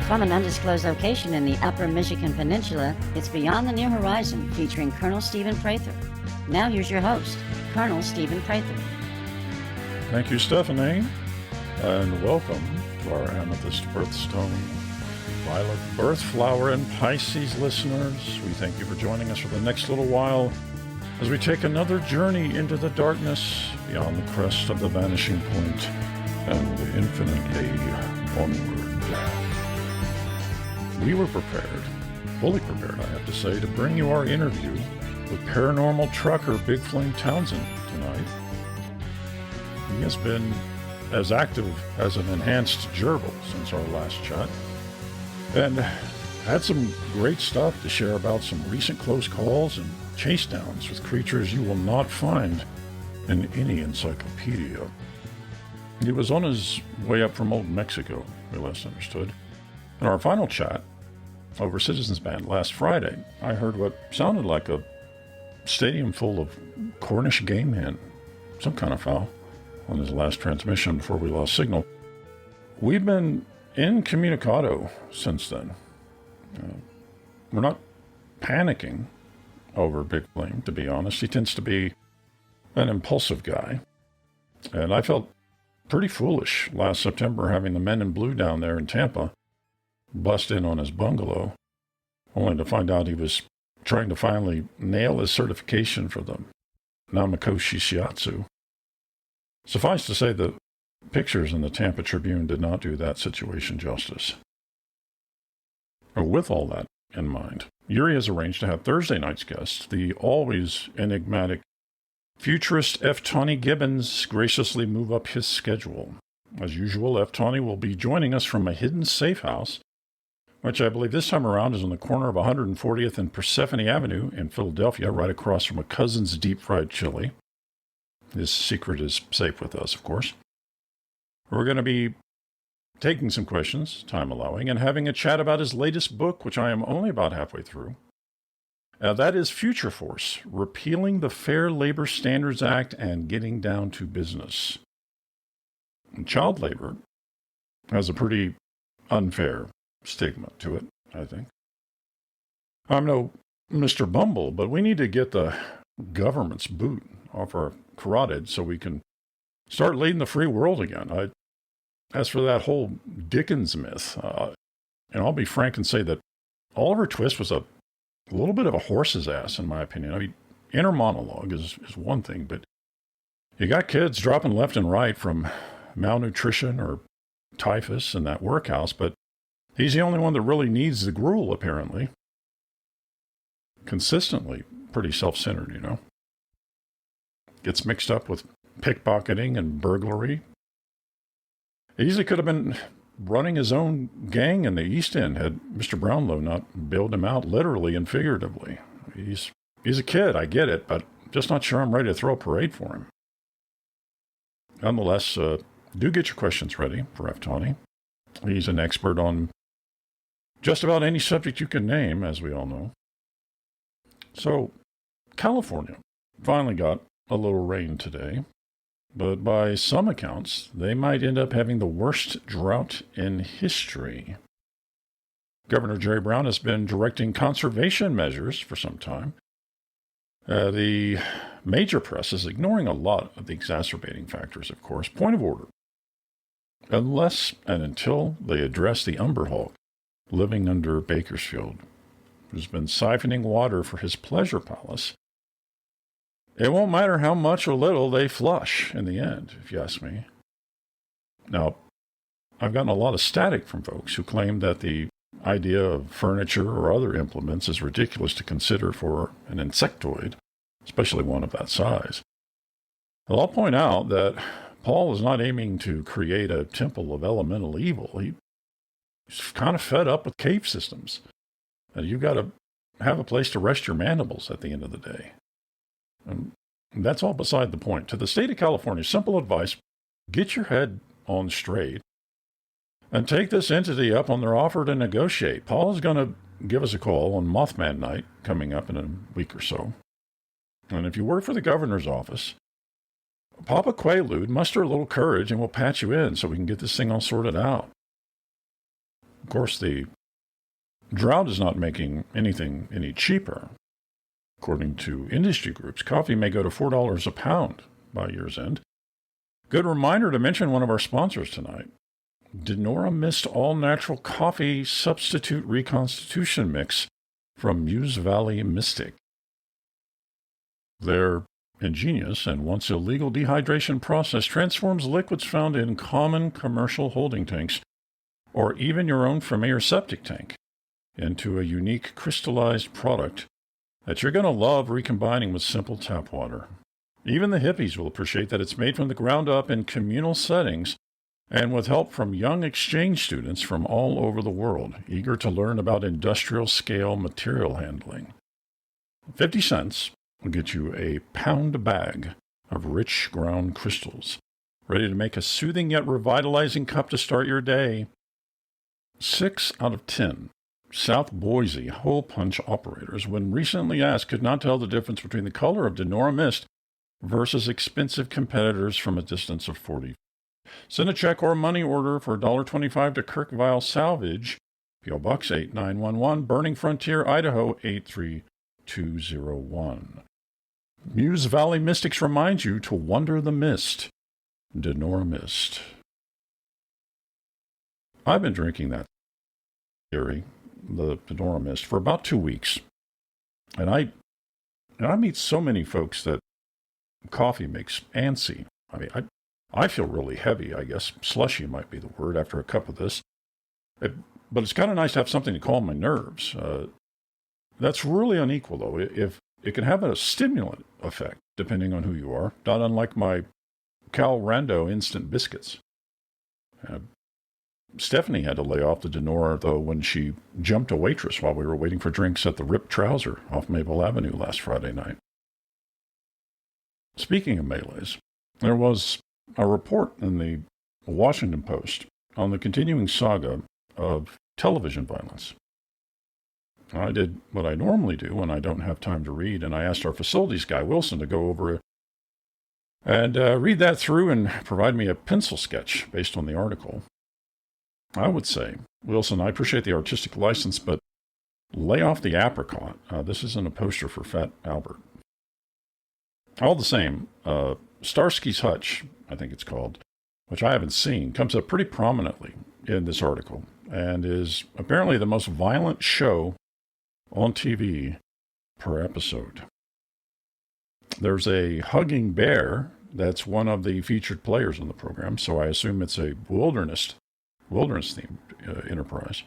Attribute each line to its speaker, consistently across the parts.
Speaker 1: From an undisclosed location in the upper Michigan Peninsula, it's Beyond the Near Horizon, featuring Colonel Prather. Now here's your host, Colonel Prather.
Speaker 2: Thank you, Stephanie, and welcome to our Amethyst Birthstone Violet Birth Flower and Pisces listeners. We thank you for joining us for the next little while as we take another journey into the darkness beyond the crest of the vanishing point and infinitely onward. We were prepared, fully prepared, I have to say, to bring you our interview with paranormal trucker Big Flame Townsend tonight. He has been as active as an enhanced gerbil since our last chat, and had some great stuff to share about some recent close calls and chase downs with creatures you will not find in any encyclopedia. He was on his way up from Old Mexico, we last understood. In our final chat over Citizens Band last Friday, I heard what sounded like a stadium full of Cornish game hen, some kind of fowl, on his last transmission before we lost signal. We've been incommunicado since then. We're not panicking over Big Flame, to be honest. He tends to be an impulsive guy. And I felt pretty foolish last September having the men in blue down there in Tampa bust in on his bungalow, only to find out he was trying to finally nail his certification for the Namakoshi Shiatsu. Suffice to say, the pictures in the Tampa Tribune did not do that situation justice. With all that in mind, Yuri has arranged to have Thursday night's guest, the always enigmatic Futurist F. Tawny Gibbons, graciously move up his schedule. As usual, F. Tawny will be joining us from a hidden safe house, which I believe this time around is on the corner of 140th and Persephone Avenue in Philadelphia, right across from a cousin's deep-fried chili. His secret is safe with us, of course. We're going to be taking some questions, time allowing, and having a chat about his latest book, which I am only about halfway through. That is Future Force, Repealing the Fair Labor Standards Act and Getting Down to Business. Child labor has a pretty unfair stigma to it, I think. I'm no Mr. Bumble, but we need to get the government's boot off our carotid so we can start leading the free world again. As for that whole Dickens myth, and I'll be frank and say that Oliver Twist was a little bit of a horse's ass, in my opinion. I mean, inner monologue is one thing, but you got kids dropping left and right from malnutrition or typhus in that workhouse, but he's the only one that really needs the gruel, apparently. Consistently pretty self-centered, you know. Gets mixed up with pickpocketing and burglary. He easily could have been running his own gang in the East End had Mr. Brownlow not bailed him out literally and figuratively. He's a kid, I get it, but just not sure I'm ready to throw a parade for him. Nonetheless, do get your questions ready for F. Tawny. He's an expert on just about any subject you can name, as we all know. So, California finally got a little rain today, but by some accounts, they might end up having the worst drought in history. Governor Jerry Brown has been directing conservation measures for some time. The major press is ignoring a lot of the exacerbating factors, of course. Point of order. Unless and until they address the Umber Hulk living under Bakersfield, who's been siphoning water for his pleasure palace, it won't matter how much or little they flush in the end, if you ask me. Now, I've gotten a lot of static from folks who claim that the idea of furniture or other implements is ridiculous to consider for an insectoid, especially one of that size. Well, I'll point out that Paul is not aiming to create a temple of elemental evil. He's kind of fed up with cave systems. And you've got to have a place to rest your mandibles at the end of the day. And that's all beside the point. To the state of California, simple advice: get your head on straight and take this entity up on their offer to negotiate. Paul is going to give us a call on Mothman Night coming up in a week or so. And if you work for the governor's office, Papa Quaalude, muster a little courage and we'll patch you in so we can get this thing all sorted out. Of course, the drought is not making anything any cheaper. According to industry groups, coffee may go to $4 a pound by year's end. Good reminder to mention one of our sponsors tonight. Denora Mist All-Natural Coffee Substitute Reconstitution Mix from Muse Valley Mystic. Their ingenious and once illegal dehydration process transforms liquids found in common commercial holding tanks, or even your own familiar septic tank, into a unique crystallized product that you're going to love recombining with simple tap water. Even the hippies will appreciate that it's made from the ground up in communal settings and with help from young exchange students from all over the world, eager to learn about industrial-scale material handling. 50 cents will get you a pound bag of rich ground crystals, ready to make a soothing yet revitalizing cup to start your day. 6 out of 10 South Boise hole punch operators, when recently asked, could not tell the difference between the color of Denora Mist versus expensive competitors from a distance of 40. Send a check or money order for $1.25 to Kirkville Salvage, P.O. Box 8911, Burning Frontier, Idaho 83201. Muse Valley Mystics remind you to wonder the mist. Denora Mist. I've been drinking that theory, the Denora Mist, for about 2 weeks. And I meet so many folks that coffee makes antsy. I mean, I feel really heavy, I guess. Slushy might be the word after a cup of this. But it's kind of nice to have something to calm my nerves. That's really unequal, though. If it can have a stimulant effect, depending on who you are, not unlike my Cal Rando instant biscuits. Stephanie had to lay off the Denora, though, when she jumped a waitress while we were waiting for drinks at the Ripped Trouser off Maple Avenue last Friday night. Speaking of melees, there was a report in the Washington Post on the continuing saga of television violence. I did what I normally do when I don't have time to read, and I asked our facilities guy, Wilson, to go over it and read that through and provide me a pencil sketch based on the article. I would say, Wilson, I appreciate the artistic license, but lay off the apricot. This isn't a poster for Fat Albert. All the same, Starsky's Hutch, I think it's called, which I haven't seen, comes up pretty prominently in this article and is apparently the most violent show on TV per episode. There's a hugging bear that's one of the featured players in the program, so I assume it's a wilderness-themed enterprise.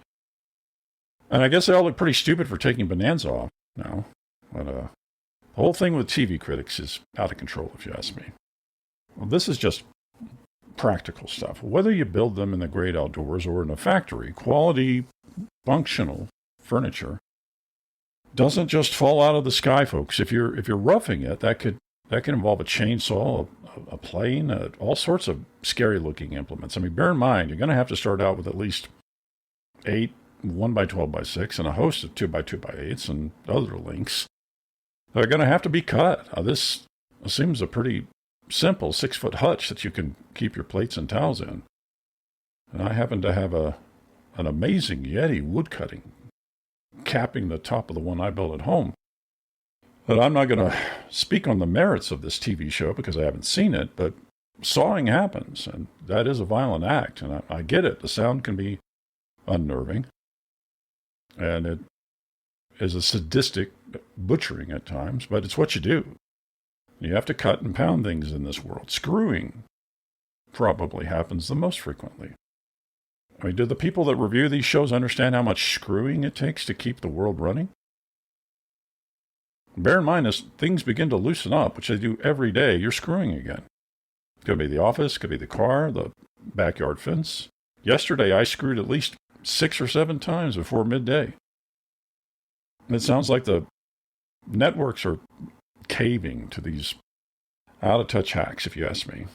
Speaker 2: And I guess they all look pretty stupid for taking Bonanza off now. But the whole thing with TV critics is out of control, if you ask me. Well, this is just practical stuff. Whether you build them in the great outdoors or in a factory, quality, functional furniture doesn't just fall out of the sky, folks. If you're roughing it, that can involve a chainsaw, a plane, all sorts of scary-looking implements. I mean, bear in mind, you're going to have to start out with at least 8 1x12x6 and a host of 2x2x8s and other links. They're going to have to be cut. This seems a pretty simple 6-foot hutch that you can keep your plates and towels in. And I happen to have an amazing Yeti wood cutting capping the top of the one I built at home. But I'm not going to speak on the merits of this TV show because I haven't seen it, but sawing happens, and that is a violent act, and I get it. The sound can be unnerving, and it is a sadistic butchering at times, but it's what you do. You have to cut and pound things in this world. Screwing probably happens the most frequently. I mean, do the people that review these shows understand how much screwing it takes to keep the world running? Bear in mind, as things begin to loosen up, which they do every day, you're screwing again. Could be the office, could be the car, the backyard fence. Yesterday, I screwed at least 6 or 7 times before midday. It sounds like the networks are caving to these out-of-touch hacks, if you ask me.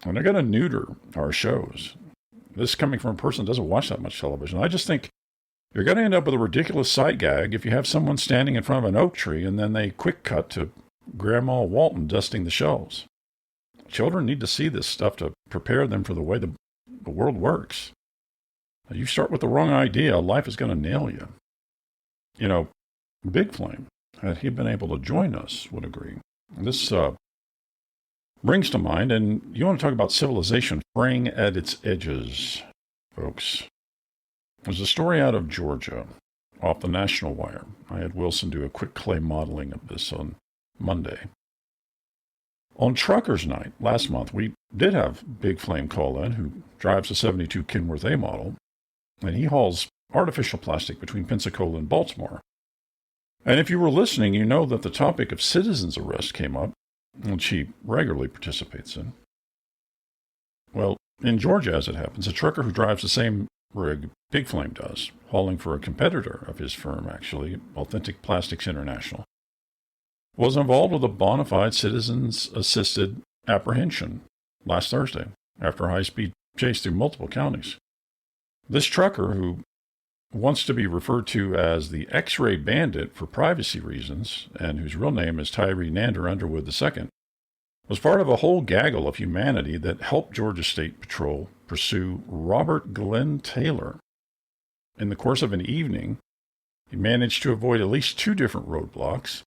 Speaker 2: And they're going to neuter our shows. This is coming from a person that doesn't watch that much television. I just think you're going to end up with a ridiculous sight gag if you have someone standing in front of an oak tree and then they quick cut to Grandma Walton dusting the shelves. Children need to see this stuff to prepare them for the way the world works. You start with the wrong idea, life is going to nail you. You know, Big Flame, had he been able to join us, would agree. This brings to mind, and you want to talk about civilization fraying at its edges, folks. There's a story out of Georgia, off the National Wire. I had Wilson do a quick clay modeling of this on Monday. On Truckers' Night last month, we did have Big Flame call in, who drives a 72 Kenworth A model, and he hauls artificial plastic between Pensacola and Baltimore. And if you were listening, you know that the topic of citizens' arrest came up, which he regularly participates in. Well, in Georgia, as it happens, a trucker who drives the same rig Big Flame does, hauling for a competitor of his firm, actually, Authentic Plastics International, was involved with a bona fide citizens-assisted apprehension last Thursday after a high-speed chase through multiple counties. This trucker, who wants to be referred to as the X-Ray Bandit for privacy reasons, and whose real name is Tyree Nander Underwood II, was part of a whole gaggle of humanity that helped Georgia State Patrol pursue Robert Glenn Taylor. In the course of an evening, he managed to avoid at least 2 different roadblocks,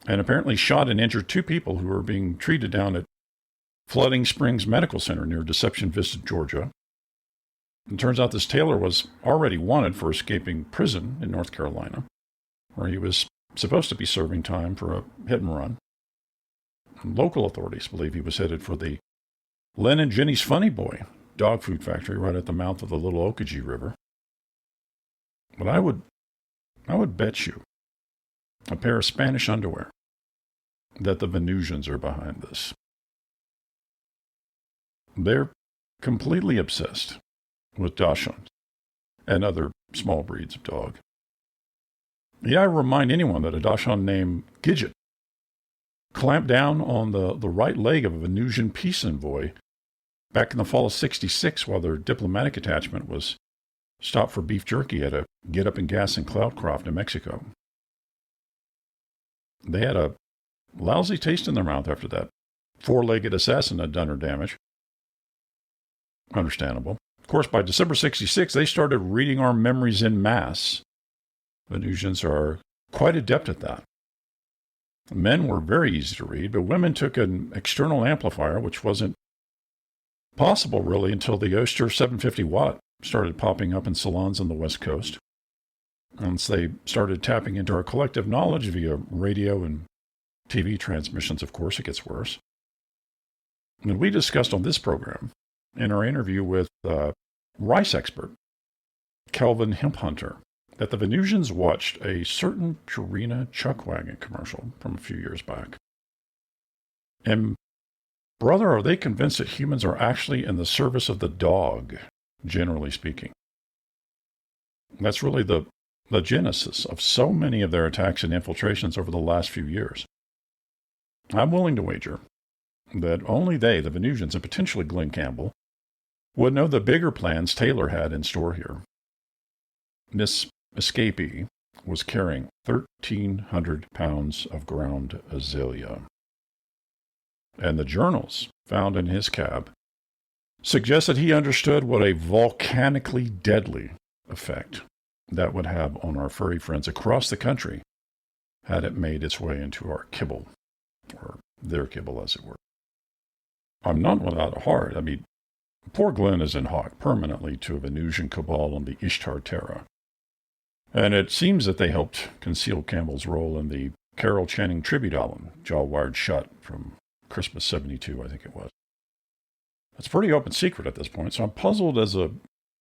Speaker 2: and apparently shot and injured 2 people who were being treated down at Flooding Springs Medical Center near Deception Vista, Georgia. It turns out this Taylor was already wanted for escaping prison in North Carolina, where he was supposed to be serving time for a hit and run. And local authorities believe he was headed for the Len and Jenny's Funny Boy dog food factory right at the mouth of the Little Okogie River. But I would bet you a pair of Spanish underwear that the Venusians are behind this. They're completely obsessed with Dachshunds and other small breeds of dog. Yeah, I remind anyone that a Dachshund named Gidget clamped down on the right leg of a Venusian peace envoy back in the fall of '66 while their diplomatic attachment was stopped for beef jerky at a Get Up and Gas in Cloudcroft, New Mexico. They had a lousy taste in their mouth after that 4-legged assassin had done her damage. Understandable. Of course, by December '66, they started reading our memories en masse. Venusians are quite adept at that. Men were very easy to read, but women took an external amplifier, which wasn't possible really until the Oster 750 watt started popping up in salons on the West Coast. Once they started tapping into our collective knowledge via radio and TV transmissions, of course, it gets worse. And we discussed on this program, in our interview with rice expert Kelvin Hemphunter, that the Venusians watched a certain Purina Chuckwagon commercial from a few years back. And, brother, are they convinced that humans are actually in the service of the dog, generally speaking? That's really the genesis of so many of their attacks and infiltrations over the last few years. I'm willing to wager that only they, the Venusians, and potentially Glenn Campbell, would know the bigger plans Taylor had in store here. This escapee was carrying 1,300 pounds of ground azalea. And the journals found in his cab suggest that he understood what a volcanically deadly effect that would have on our furry friends across the country had it made its way into our kibble, or their kibble, as it were. I'm not without a heart. I mean, poor Glenn is in hock permanently to a Venusian cabal on the Ishtar Terra. And it seems that they helped conceal Campbell's role in the Carol Channing tribute album, Jaw Wired Shut, from Christmas '72, I think it was. It's a pretty open secret at this point, so I'm puzzled as a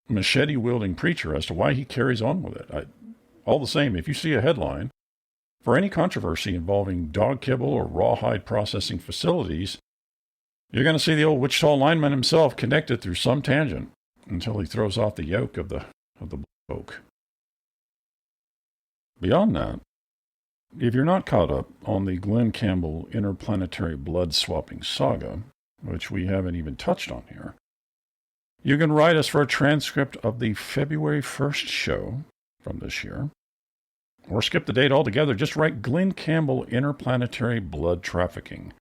Speaker 2: machete-wielding preacher as to why he carries on with it. All the same, if you see a headline for any controversy involving dog kibble or rawhide processing facilities, you're going to see the old Wichita lineman himself connected through some tangent until he throws off the yoke of the oak. Beyond that, if you're not caught up on the Glenn Campbell interplanetary blood-swapping saga, which we haven't even touched on here, you can write us for a transcript of the February 1st show from this year, or skip the date altogether. Just write Glenn Campbell interplanetary blood trafficking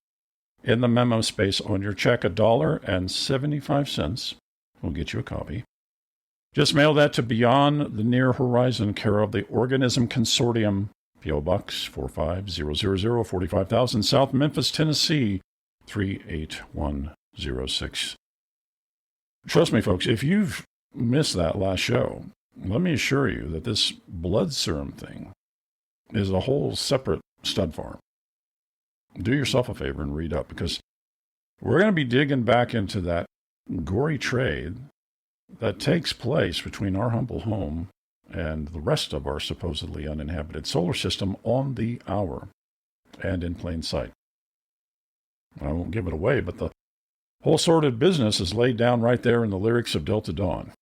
Speaker 2: in the memo space on your check. $1.75 will get you a copy. Just mail that to Beyond the Near Horizon, care of the Organism Consortium, P.O. Box 45000, 45,000, South Memphis, Tennessee, 38106. Trust me, folks, if you've missed that last show, let me assure you that this blood serum thing is a whole separate stud farm. Do yourself a favor and read up, because we're going to be digging back into that gory trade that takes place between our humble home and the rest of our supposedly uninhabited solar system on the hour and in plain sight. I won't give it away, but the whole sordid business is laid down right there in the lyrics of Delta Dawn.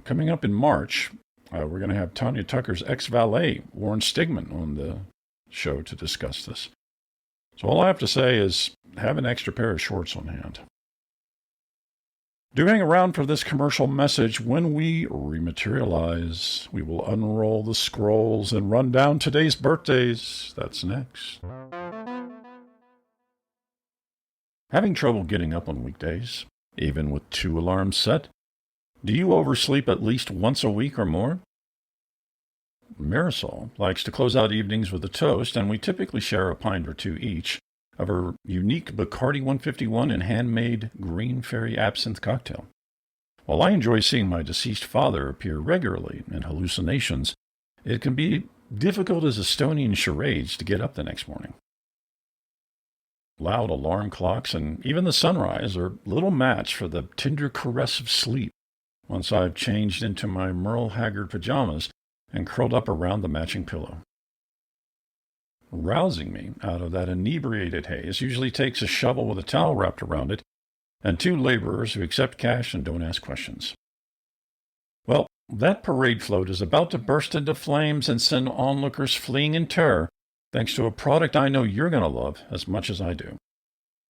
Speaker 2: Coming up in March, we're going to have Tanya Tucker's ex-valet, Warren Stigman, on the show to discuss this. So all I have to say is have an extra pair of shorts on hand. Do hang around for this commercial message. When we rematerialize, we will unroll the scrolls and run down today's birthdays. That's next. Having trouble getting up on weekdays, even with 2 alarms set? Do you oversleep at least once a week or more? Marisol likes to close out evenings with a toast, and we typically share a pint or two each of her unique Bacardi 151 and handmade Green Fairy Absinthe cocktail. While I enjoy seeing my deceased father appear regularly in hallucinations, it can be difficult as Estonian charades to get up the next morning. Loud alarm clocks and even the sunrise are little match for the tender caress of sleep once I've changed into my Merle Haggard pajamas and curled up around the matching pillow. Rousing me out of that inebriated haze usually takes a shovel with a towel wrapped around it and 2 laborers who accept cash and don't ask questions. Well, that parade float is about to burst into flames and send onlookers fleeing in terror, thanks to a product I know you're going to love as much as I do.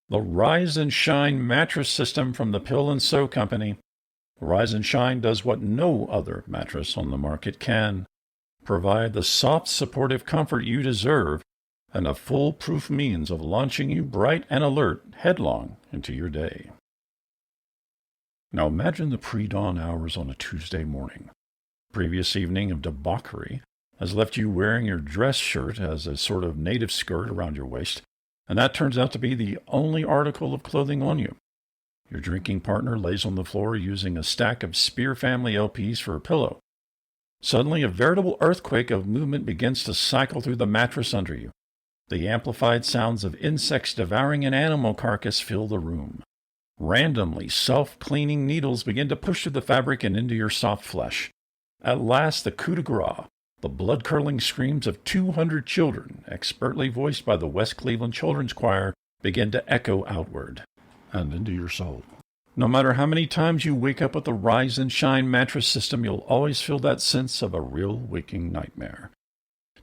Speaker 2: The Rise and Shine mattress system from the Pill and Sew Company. Rise and Shine does what no other mattress on the market can: provide the soft, supportive comfort you deserve and a foolproof means of launching you bright and alert headlong into your day. Now imagine the pre-dawn hours on a Tuesday morning. Previous evening of debauchery has left you wearing your dress shirt as a sort of native skirt around your waist, and that turns out to be the only article of clothing on you. Your drinking partner lays on the floor using a stack of Spear Family LPs for a pillow. Suddenly, a veritable earthquake of movement begins to cycle through the mattress under you. The amplified sounds of insects devouring an animal carcass fill the room. Randomly, self-cleaning needles begin to push through the fabric and into your soft flesh. At last, the coup de grace, the blood-curdling screams of 200 children, expertly voiced by the West Cleveland Children's Choir, begin to echo outward and into your soul. No matter how many times you wake up with the Rise and Shine mattress system, you'll always feel that sense of a real waking nightmare.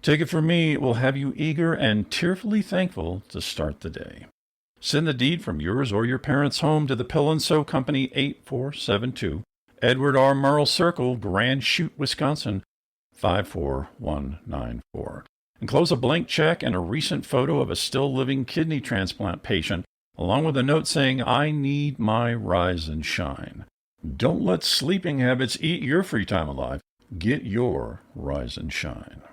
Speaker 2: Take it from me, it will have you eager and tearfully thankful to start the day. Send the deed from yours or your parents' home to the Pill and Sew Company, 8472, Edward R. Murrell Circle, Grand Chute, Wisconsin, 54194. Enclose a blank check and a recent photo of a still-living kidney transplant patient, along with a note saying, "I need my Rise and Shine." Don't let sleeping habits eat your free time alive. Get your Rise and Shine.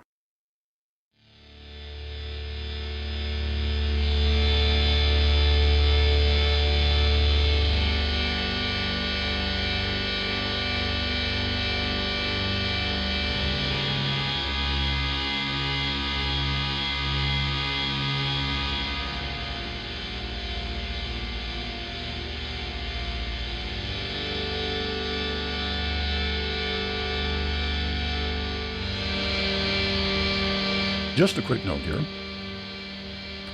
Speaker 2: Just a quick note here,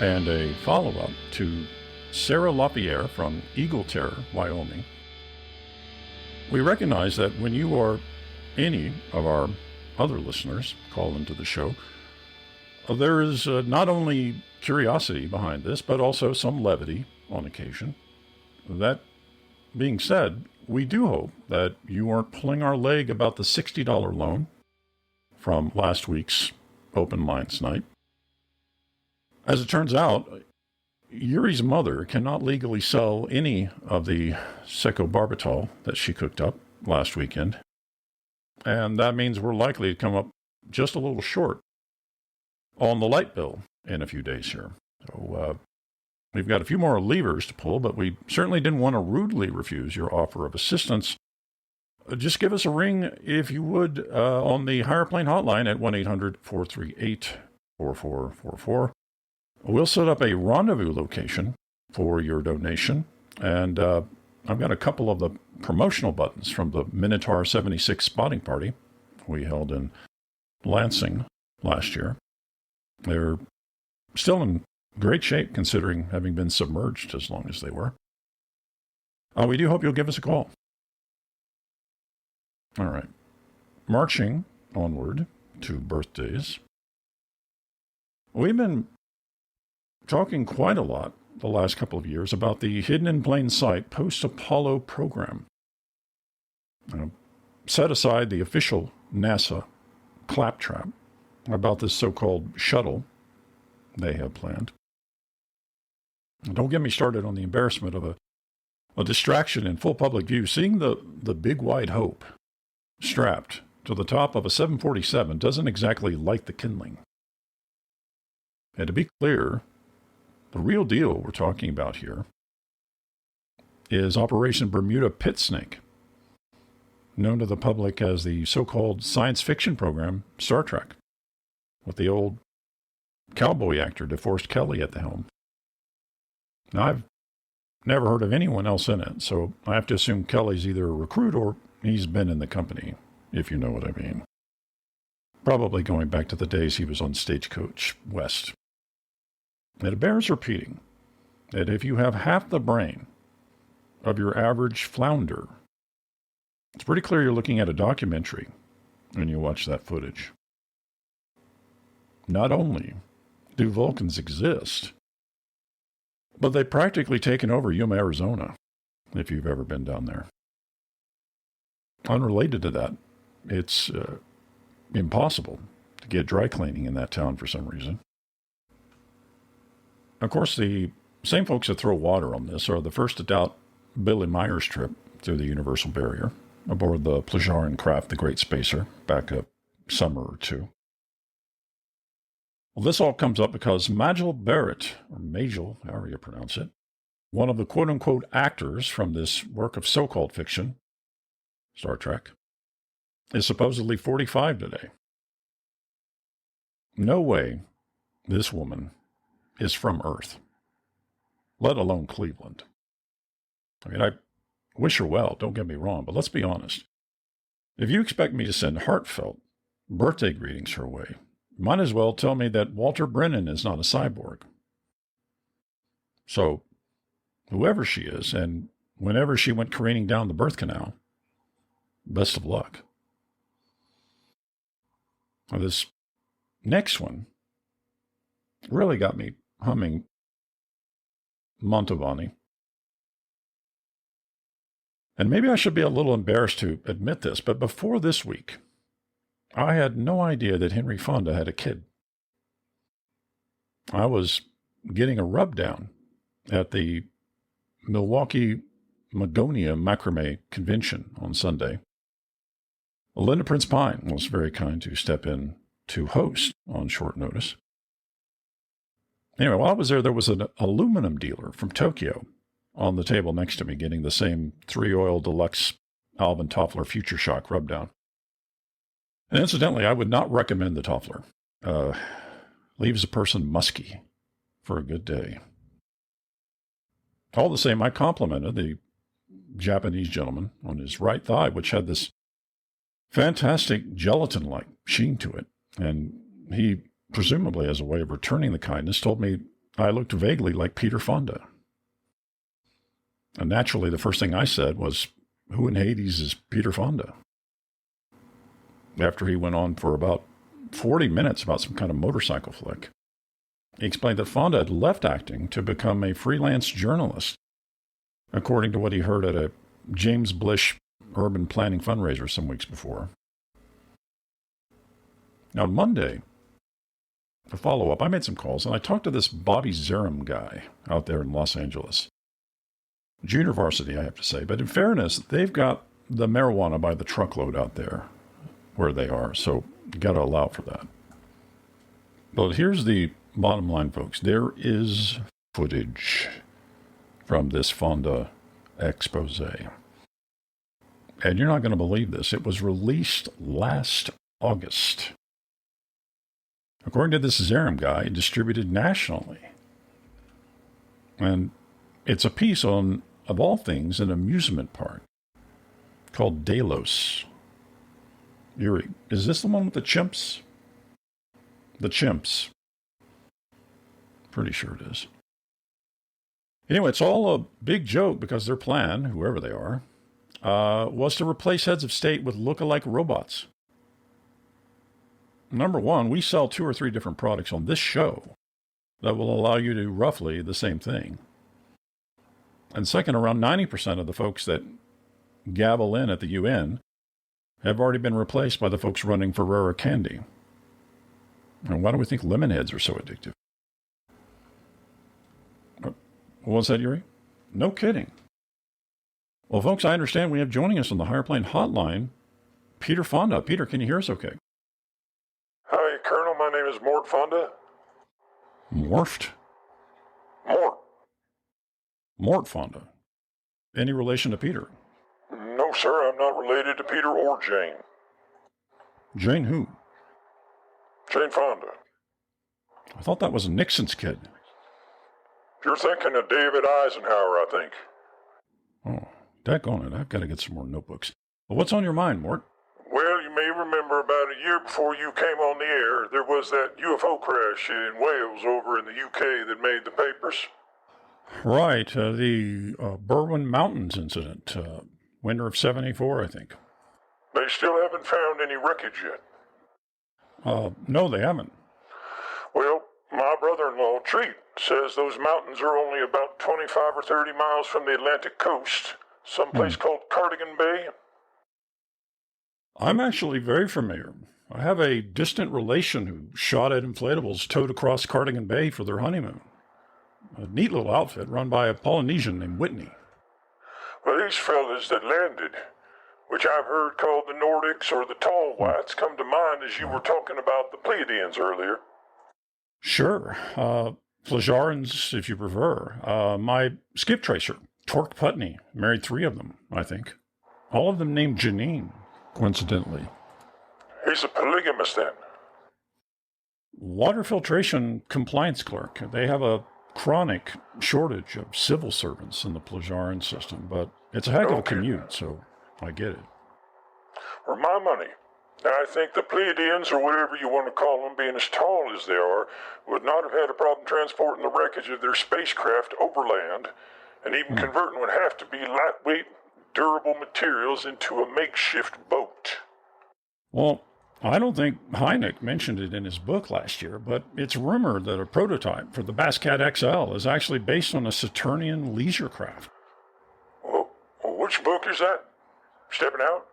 Speaker 2: and a follow-up to Sarah LaPierre from Eagle Terror, Wyoming. We recognize that when you or any of our other listeners call into the show, there is not only curiosity behind this, but also some levity on occasion. That being said, we do hope that you aren't pulling our leg about the $60 loan from last week's Open Minds Night. As it turns out, Yuri's mother cannot legally sell any of the secobarbital that she cooked up last weekend. And that means we're likely to come up just a little short on the light bill in a few days here. So we've got a few more levers to pull, but we certainly didn't want to rudely refuse your offer of assistance. Just give us a ring, if you would, on the Higher Plane hotline at 1-800-438-4444. We'll set up a rendezvous location for your donation, and I've got a couple of the promotional buttons from the Minotaur 76 spotting party we held in Lansing last year. They're still in great shape, considering having been submerged as long as they were. We do hope you'll give us a call. All right. Marching onward to birthdays. We've been talking quite a lot the last couple of years about the hidden in plain sight post-Apollo program. Set aside the official NASA claptrap about this so-called shuttle they have planned. Don't get me started on the embarrassment of a distraction in full public view. Seeing the big white hope strapped to the top of a 747 doesn't exactly light the kindling. And to be clear, the real deal we're talking about here is Operation Bermuda Pit Snake, known to the public as the so-called science fiction program Star Trek, with the old cowboy actor DeForest Kelley at the helm. Now, I've never heard of anyone else in it, so I have to assume Kelly's either a recruit or he's been in the company, if you know what I mean. Probably going back to the days he was on Stagecoach West. It bears repeating that if you have half the brain of your average flounder, it's pretty clear you're looking at a documentary when you watch that footage. Not only do Vulcans exist, but they've practically taken over Yuma, Arizona, if you've ever been down there. Unrelated to that, it's impossible to get dry cleaning in that town for some reason. Of course, the same folks that throw water on this are the first to doubt Billy Meyer's trip through the Universal Barrier aboard the Plejarin craft, the Great Spacer, back a summer or two. Well, this all comes up because Majel Barrett, or Majel, however you pronounce it, one of the quote-unquote actors from this work of so-called fiction, Star Trek, is supposedly 45 today. No way this woman is from Earth, let alone Cleveland. I mean, I wish her well, don't get me wrong, but let's be honest. If you expect me to send heartfelt birthday greetings her way, might as well tell me that Walter Brennan is not a cyborg. So, whoever she is, and whenever she went careening down the birth canal, best of luck. Now, this next one really got me humming Mantovani. And maybe I should be a little embarrassed to admit this, but before this week, I had no idea that Henry Fonda had a kid. I was getting a rub down at the Milwaukee Magonia Macrame Convention on Sunday. Linda Prince Pine was very kind to step in to host on short notice. Anyway, while I was there was an aluminum dealer from Tokyo on the table next to me getting the same 3-oil deluxe Alvin Toffler Future Shock rub down. And incidentally, I would not recommend the Toffler. Leaves a person musky for a good day. All the same, I complimented the Japanese gentleman on his right thigh, which had this fantastic gelatin-like sheen to it. And he, presumably as a way of returning the kindness, told me I looked vaguely like Peter Fonda. And naturally, the first thing I said was, who in Hades is Peter Fonda? After he went on for about 40 minutes about some kind of motorcycle flick, he explained that Fonda had left acting to become a freelance journalist, according to what he heard at a James Blish urban planning fundraiser some weeks before. Now, Monday, to follow up, I made some calls, and I talked to this Bobby Zerum guy out there in Los Angeles. Junior varsity, I have to say, but in fairness, they've got the marijuana by the truckload out there where they are. So you got to allow for that. But here's the bottom line, folks. There is footage from this Fonda expose. And you're not going to believe this. It was released last August. According to this Zeram guy, distributed nationally. And it's a piece on, of all things, an amusement park called Delos. Yuri, is this the one with the chimps? The chimps. Pretty sure it is. Anyway, it's all a big joke because their plan, whoever they are, was to replace heads of state with look-alike robots. Number one, we sell 2 or 3 different products on this show that will allow you to do roughly the same thing. And second, around 90% of the folks that gavel in at the UN have already been replaced by the folks running Ferrera candy. And why do we think lemon heads are so addictive? What was that, Yuri? No kidding. Well, folks, I understand we have joining us on the Higher Plane Hotline, Peter Fonda. Peter, can you hear us okay?
Speaker 3: Hi, Colonel. My name is Mort Fonda.
Speaker 2: Morphed?
Speaker 3: Mort.
Speaker 2: Mort Fonda. Any relation to Peter?
Speaker 3: No, sir. I'm not related to Peter or Jane.
Speaker 2: Jane who?
Speaker 3: Jane Fonda.
Speaker 2: I thought that was Nixon's kid.
Speaker 3: You're thinking of David Eisenhower, I think.
Speaker 2: Oh, daggone it. I've got to get some more notebooks. Well, what's on your mind, Mort?
Speaker 3: Well, you may remember about a year before you came on the air, there was that UFO crash in Wales over in the UK that made the papers.
Speaker 2: Right, the Berwyn Mountains incident, winter of 74, I think.
Speaker 3: They still haven't found any wreckage yet.
Speaker 2: No, they haven't.
Speaker 3: Well, my brother-in-law, Treat, says those mountains are only about 25 or 30 miles from the Atlantic coast, someplace called Cardigan Bay.
Speaker 2: I'm actually very familiar. I have a distant relation who shot at inflatables towed across Cardigan Bay for their honeymoon. A neat little outfit run by a Polynesian named Whitney.
Speaker 3: Well, these fellas that landed, which I've heard called the Nordics or the Tall Whites, come to mind as you were talking about the Pleiadians earlier.
Speaker 2: Sure. Flajarans, if you prefer. My skip tracer, Torque Putney, married 3 of them, I think. All of them named Janine, coincidentally.
Speaker 3: He's a polygamist then.
Speaker 2: Water filtration compliance clerk. They have a chronic shortage of civil servants in the Plajaran system, but it's a heck of a commute, so I get it.
Speaker 3: For my money, I think the Pleiadians, or whatever you want to call them, being as tall as they are, would not have had a problem transporting the wreckage of their spacecraft overland, and even converting would have to be lightweight, durable materials into a makeshift boat.
Speaker 2: Well, I don't think Hynek mentioned it in his book last year, but it's rumored that a prototype for the Bascat XL is actually based on a Saturnian leisure craft.
Speaker 3: Well, which book is that? Stepping Out?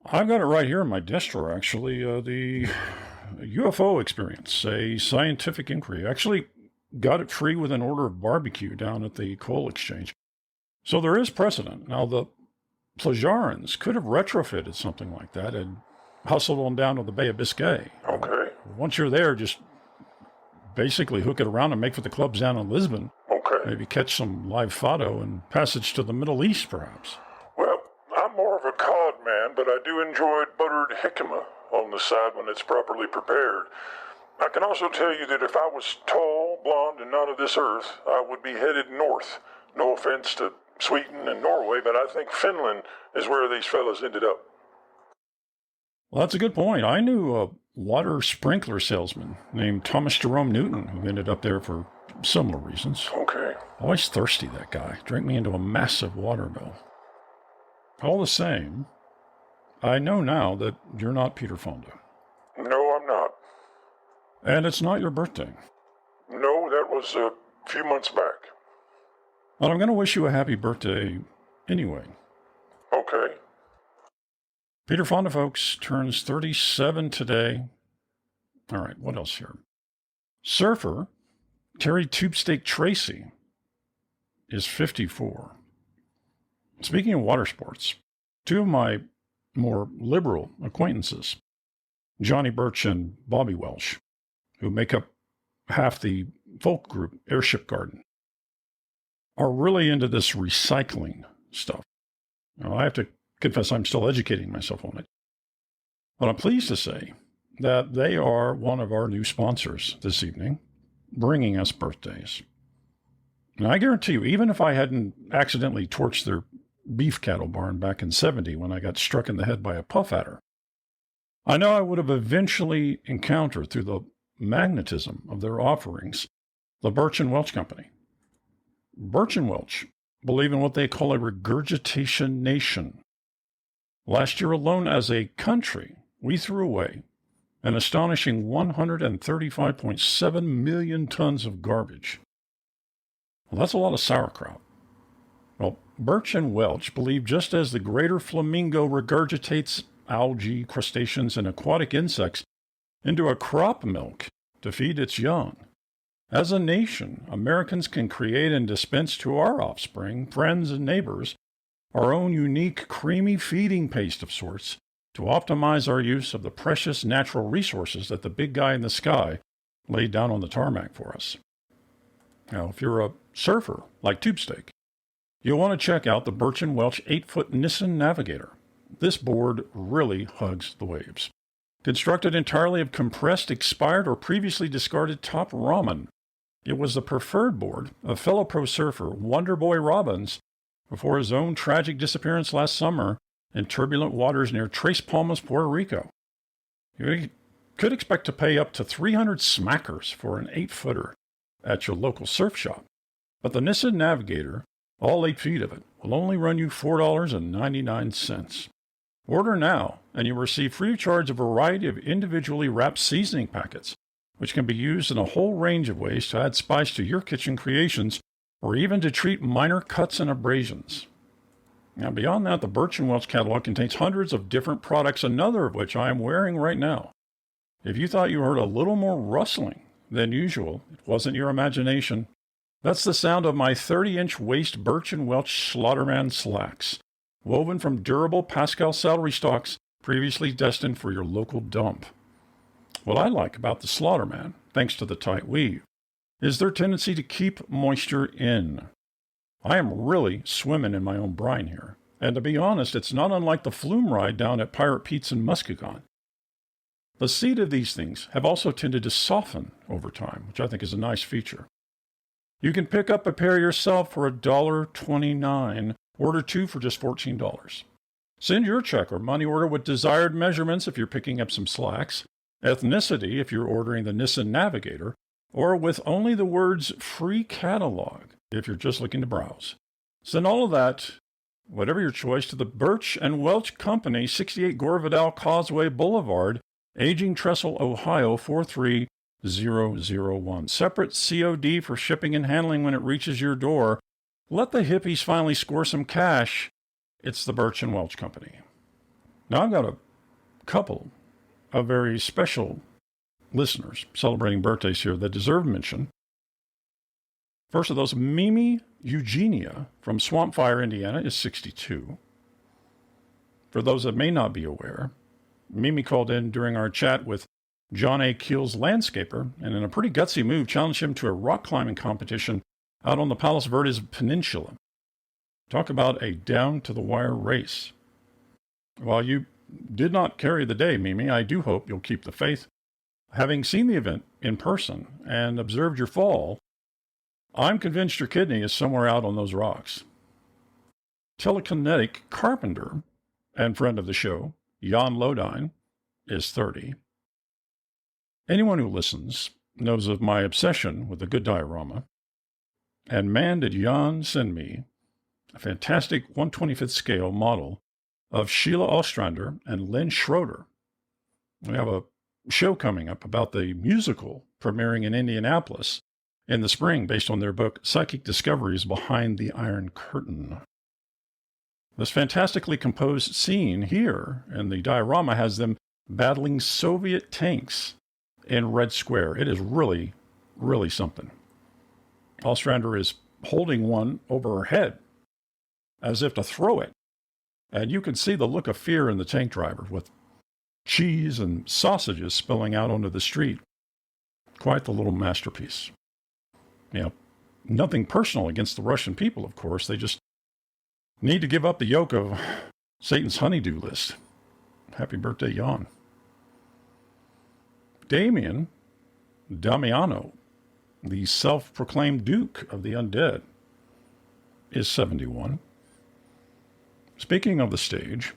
Speaker 2: I've got it right here in my desk drawer, actually. The UFO Experience, a scientific inquiry. I actually got it free with an order of barbecue down at the coal exchange. So there is precedent. Now, the Plajarans could have retrofitted something like that and hustled on down to the Bay of Biscay.
Speaker 3: Okay.
Speaker 2: Once you're there, just basically hook it around and make for the clubs down in Lisbon.
Speaker 3: Okay.
Speaker 2: Maybe catch some live fado and passage to the Middle East, perhaps.
Speaker 3: Well, I'm more of a cod man, but I do enjoy buttered jicama on the side when it's properly prepared. I can also tell you that if I was tall, blonde, and not of this earth, I would be headed north. No offense to Sweden and Norway, but I think Finland is where these fellas ended up.
Speaker 2: Well, that's a good point. I knew a water sprinkler salesman named Thomas Jerome Newton who ended up there for similar reasons.
Speaker 3: Okay.
Speaker 2: Always thirsty, that guy. Drank me into a massive water bill. All the same, I know now that you're not Peter Fonda.
Speaker 3: No, I'm not.
Speaker 2: And it's not your birthday.
Speaker 3: No, that was a few months back.
Speaker 2: Well, I'm going to wish you a happy birthday anyway.
Speaker 3: Okay.
Speaker 2: Peter Fonda, folks, turns 37 today. All right, what else here? Surfer Terry Tubesteak Tracy is 54. Speaking of water sports, Two of my more liberal acquaintances, Johnny Birch and Bobby Welsh, who make up half the folk group Airship Garden, are really into this recycling stuff. Now, I have to confess I'm still educating myself on it. But I'm pleased to say that they are one of our new sponsors this evening, bringing us birthdays. Now, I guarantee you, even if I hadn't accidentally torched their beef cattle barn back in '70 when I got struck in the head by a puff adder, I know I would have eventually encountered, through the magnetism of their offerings, the Birch and Welch Company. Birch and Welch believe in what they call a regurgitation nation. Last year alone, as a country, we threw away an astonishing 135.7 million tons of garbage. Well, that's a lot of sauerkraut. Well, Birch and Welch believe just as the greater flamingo regurgitates algae, crustaceans, and aquatic insects into a crop milk to feed its young, as a nation, Americans can create and dispense to our offspring, friends, and neighbors our own unique creamy feeding paste of sorts to optimize our use of the precious natural resources that the big guy in the sky laid down on the tarmac for us. Now, if you're a surfer like Tubesteak, you'll want to check out the Birch & Welch 8-foot Nissan Navigator. This board really hugs the waves. Constructed entirely of compressed, expired, or previously discarded top ramen, it was the preferred board of fellow pro surfer Wonderboy Robbins before his own tragic disappearance last summer in turbulent waters near Tres Palmas, Puerto Rico. You could expect to pay up to 300 smackers for an 8-footer at your local surf shop, but the Nissan Navigator, all 8 feet of it, will only run you $4.99. Order now, and you'll receive free of charge a variety of individually wrapped seasoning packets, which can be used in a whole range of ways to add spice to your kitchen creations, or even to treat minor cuts and abrasions. Now, beyond that, the Birch & Welch catalog contains hundreds of different products, another of which I am wearing right now. If you thought you heard a little more rustling than usual, it wasn't your imagination. That's the sound of my 30-inch waist Birch & Welch Slaughterman slacks, woven from durable Pascal celery stalks previously destined for your local dump. What I like about the Slaughterman, thanks to the tight weave, is their tendency to keep moisture in. I am really swimming in my own brine here, and to be honest, it's not unlike the flume ride down at Pirate Pete's in Muskegon. The seat of these things have also tended to soften over time, which I think is a nice feature. You can pick up a pair yourself for $1.29, order 2 for just $14. Send your check or money order with desired measurements if you're picking up some slacks, ethnicity if you're ordering the Nissan Navigator, or with only the words free catalog if you're just looking to browse. Send all of that, whatever your choice, to the Birch & Welch Company, 68 Gore Vidal Causeway Boulevard, Aging Trestle, Ohio, 43001. Separate COD for shipping and handling when it reaches your door. Let the hippies finally score some cash. It's the Birch & Welch Company. Now, I've got a couple of very special listeners celebrating birthdays here that deserve mention. First of those, Mimi Eugenia from Swampfire, Indiana, is 62. For those that may not be aware, Mimi called in during our chat with John A. Keel's landscaper, and in a pretty gutsy move, challenged him to a rock climbing competition out on the Palos Verdes Peninsula. Talk about a down-to-the-wire race. While you did not carry the day, Mimi, I do hope you'll keep the faith. Having seen the event in person and observed your fall, I'm convinced your kidney is somewhere out on those rocks. Telekinetic carpenter and friend of the show, Jan Lodine, is 30. Anyone who listens knows of my obsession with a good diorama. And man, did Jan send me a fantastic 1/25th scale model of Sheila Ostrander and Lynn Schroeder. We have a show coming up about the musical premiering in Indianapolis in the spring based on their book Psychic Discoveries Behind the Iron Curtain. This fantastically composed scene here in the diorama has them battling Soviet tanks in Red Square. It is really, really something. Ostrander is holding one over her head as if to throw it. And you can see the look of fear in the tank driver, with cheese and sausages spilling out onto the street. Quite the little masterpiece. You know, nothing personal against the Russian people, of course. They just need to give up the yoke of Satan's honeydew list. Happy birthday, Jan. Damiano, the self-proclaimed Duke of the Undead, is 71. Speaking of the stage,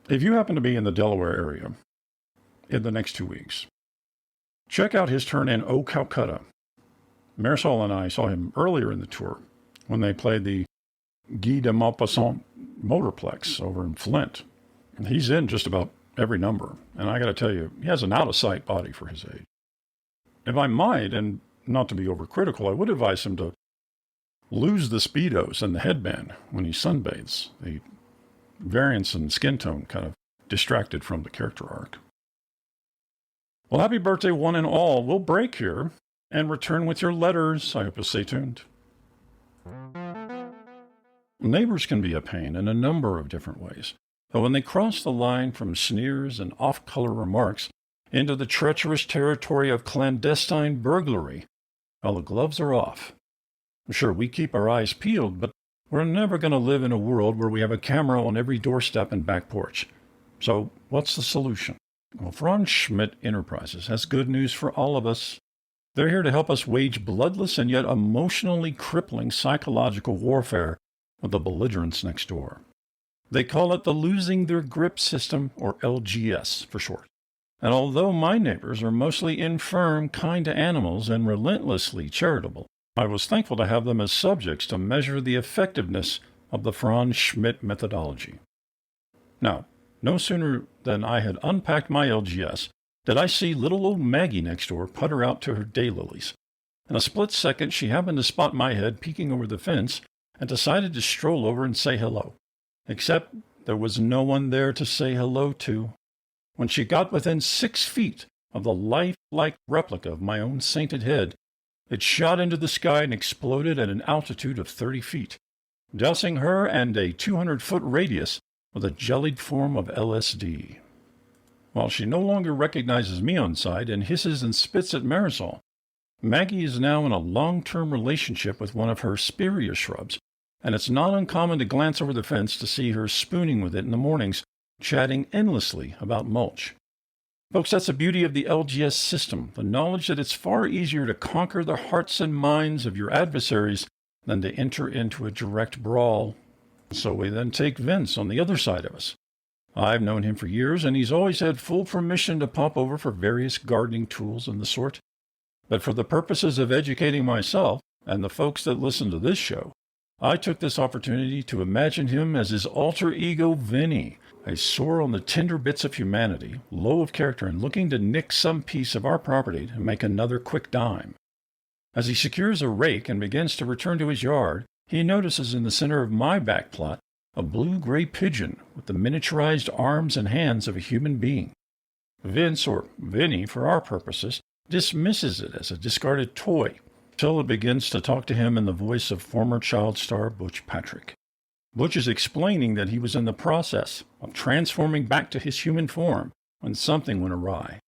Speaker 2: if you happen to be in the Delaware area in the next 2 weeks, check out his turn in O Calcutta. Marisol and I saw him earlier in the tour when they played the Guy de Maupassant Motorplex over in Flint. And he's in just about every number. And I got to tell you, he has an out-of-sight body for his age. If I might, and not to be overcritical, I would advise him to lose the Speedos and the headband when he sunbathes. The variance in skin tone kind of distracted from the character arc. Well, happy birthday, one and all. We'll break here and return with your letters. I hope you'll stay tuned. Neighbors can be a pain in a number of different ways. But when they cross the line from sneers and off-color remarks into the treacherous territory of clandestine burglary, well, the gloves are off. Sure, we keep our eyes peeled, but we're never going to live in a world where we have a camera on every doorstep and back porch. So what's the solution? Well, Franz Schmidt Enterprises has good news for all of us. They're here to help us wage bloodless and yet emotionally crippling psychological warfare with the belligerents next door. They call it the Losing Their Grip System, or LGS for short. And although my neighbors are mostly infirm, kind to animals and relentlessly charitable, I was thankful to have them as subjects to measure the effectiveness of the Franz Schmidt methodology. Now, no sooner than I had unpacked my LGS did I see little old Maggie next door putter out to her daylilies. In a split second, she happened to spot my head peeking over the fence and decided to stroll over and say hello. Except there was no one there to say hello to. When she got within 6 feet of the lifelike replica of my own sainted head, it shot into the sky and exploded at an altitude of 30 feet, dousing her and a 200-foot radius with a jellied form of LSD. While she no longer recognizes me on sight and hisses and spits at Marisol, Maggie is now in a long-term relationship with one of her spirea shrubs, and it's not uncommon to glance over the fence to see her spooning with it in the mornings, chatting endlessly about mulch. Folks, that's the beauty of the LGS system, the knowledge that it's far easier to conquer the hearts and minds of your adversaries than to enter into a direct brawl. So we then take Vince on the other side of us. I've known him for years, and he's always had full permission to pop over for various gardening tools and the sort. But for the purposes of educating myself and the folks that listen to this show, I took this opportunity to imagine him as his alter ego Vinny, a sore on the tender bits of humanity, low of character, and looking to nick some piece of our property to make another quick dime. As he secures a rake and begins to return to his yard, he notices in the center of my back plot a blue-gray pigeon with the miniaturized arms and hands of a human being. Vince, or Vinny for our purposes, dismisses it as a discarded toy, till it begins to talk to him in the voice of former child star Butch Patrick. Butch is explaining that he was in the process of transforming back to his human form when something went awry.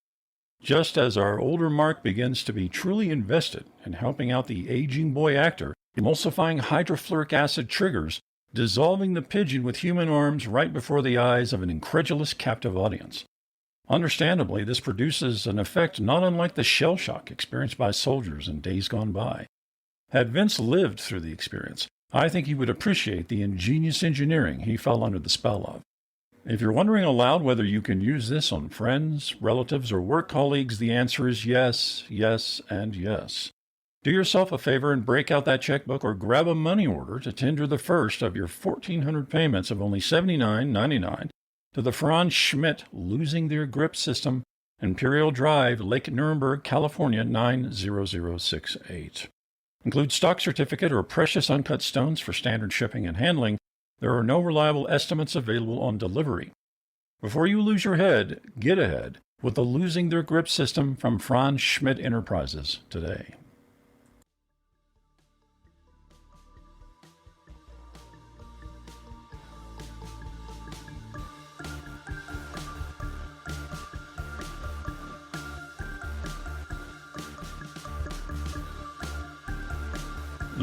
Speaker 2: Just as our older Mark begins to be truly invested in helping out the aging boy actor, emulsifying hydrofluoric acid triggers, dissolving the pigeon with human arms right before the eyes of an incredulous captive audience. Understandably, this produces an effect not unlike the shell shock experienced by soldiers in days gone by. Had Vince lived through the experience, I think he would appreciate the ingenious engineering he fell under the spell of. If you're wondering aloud whether you can use this on friends, relatives, or work colleagues, the answer is yes, yes, and yes. Do yourself a favor and break out that checkbook or grab a money order to tender the first of your 1,400 payments of only $79.99 to the Franz Schmidt Losing Their Grip System, Imperial Drive, Lake Nuremberg, California 90068. Include stock certificate or precious uncut stones for standard shipping and handling. There are no reliable estimates available on delivery. Before you lose your head, get ahead with the Losing Their Grip System from Franz Schmidt Enterprises today.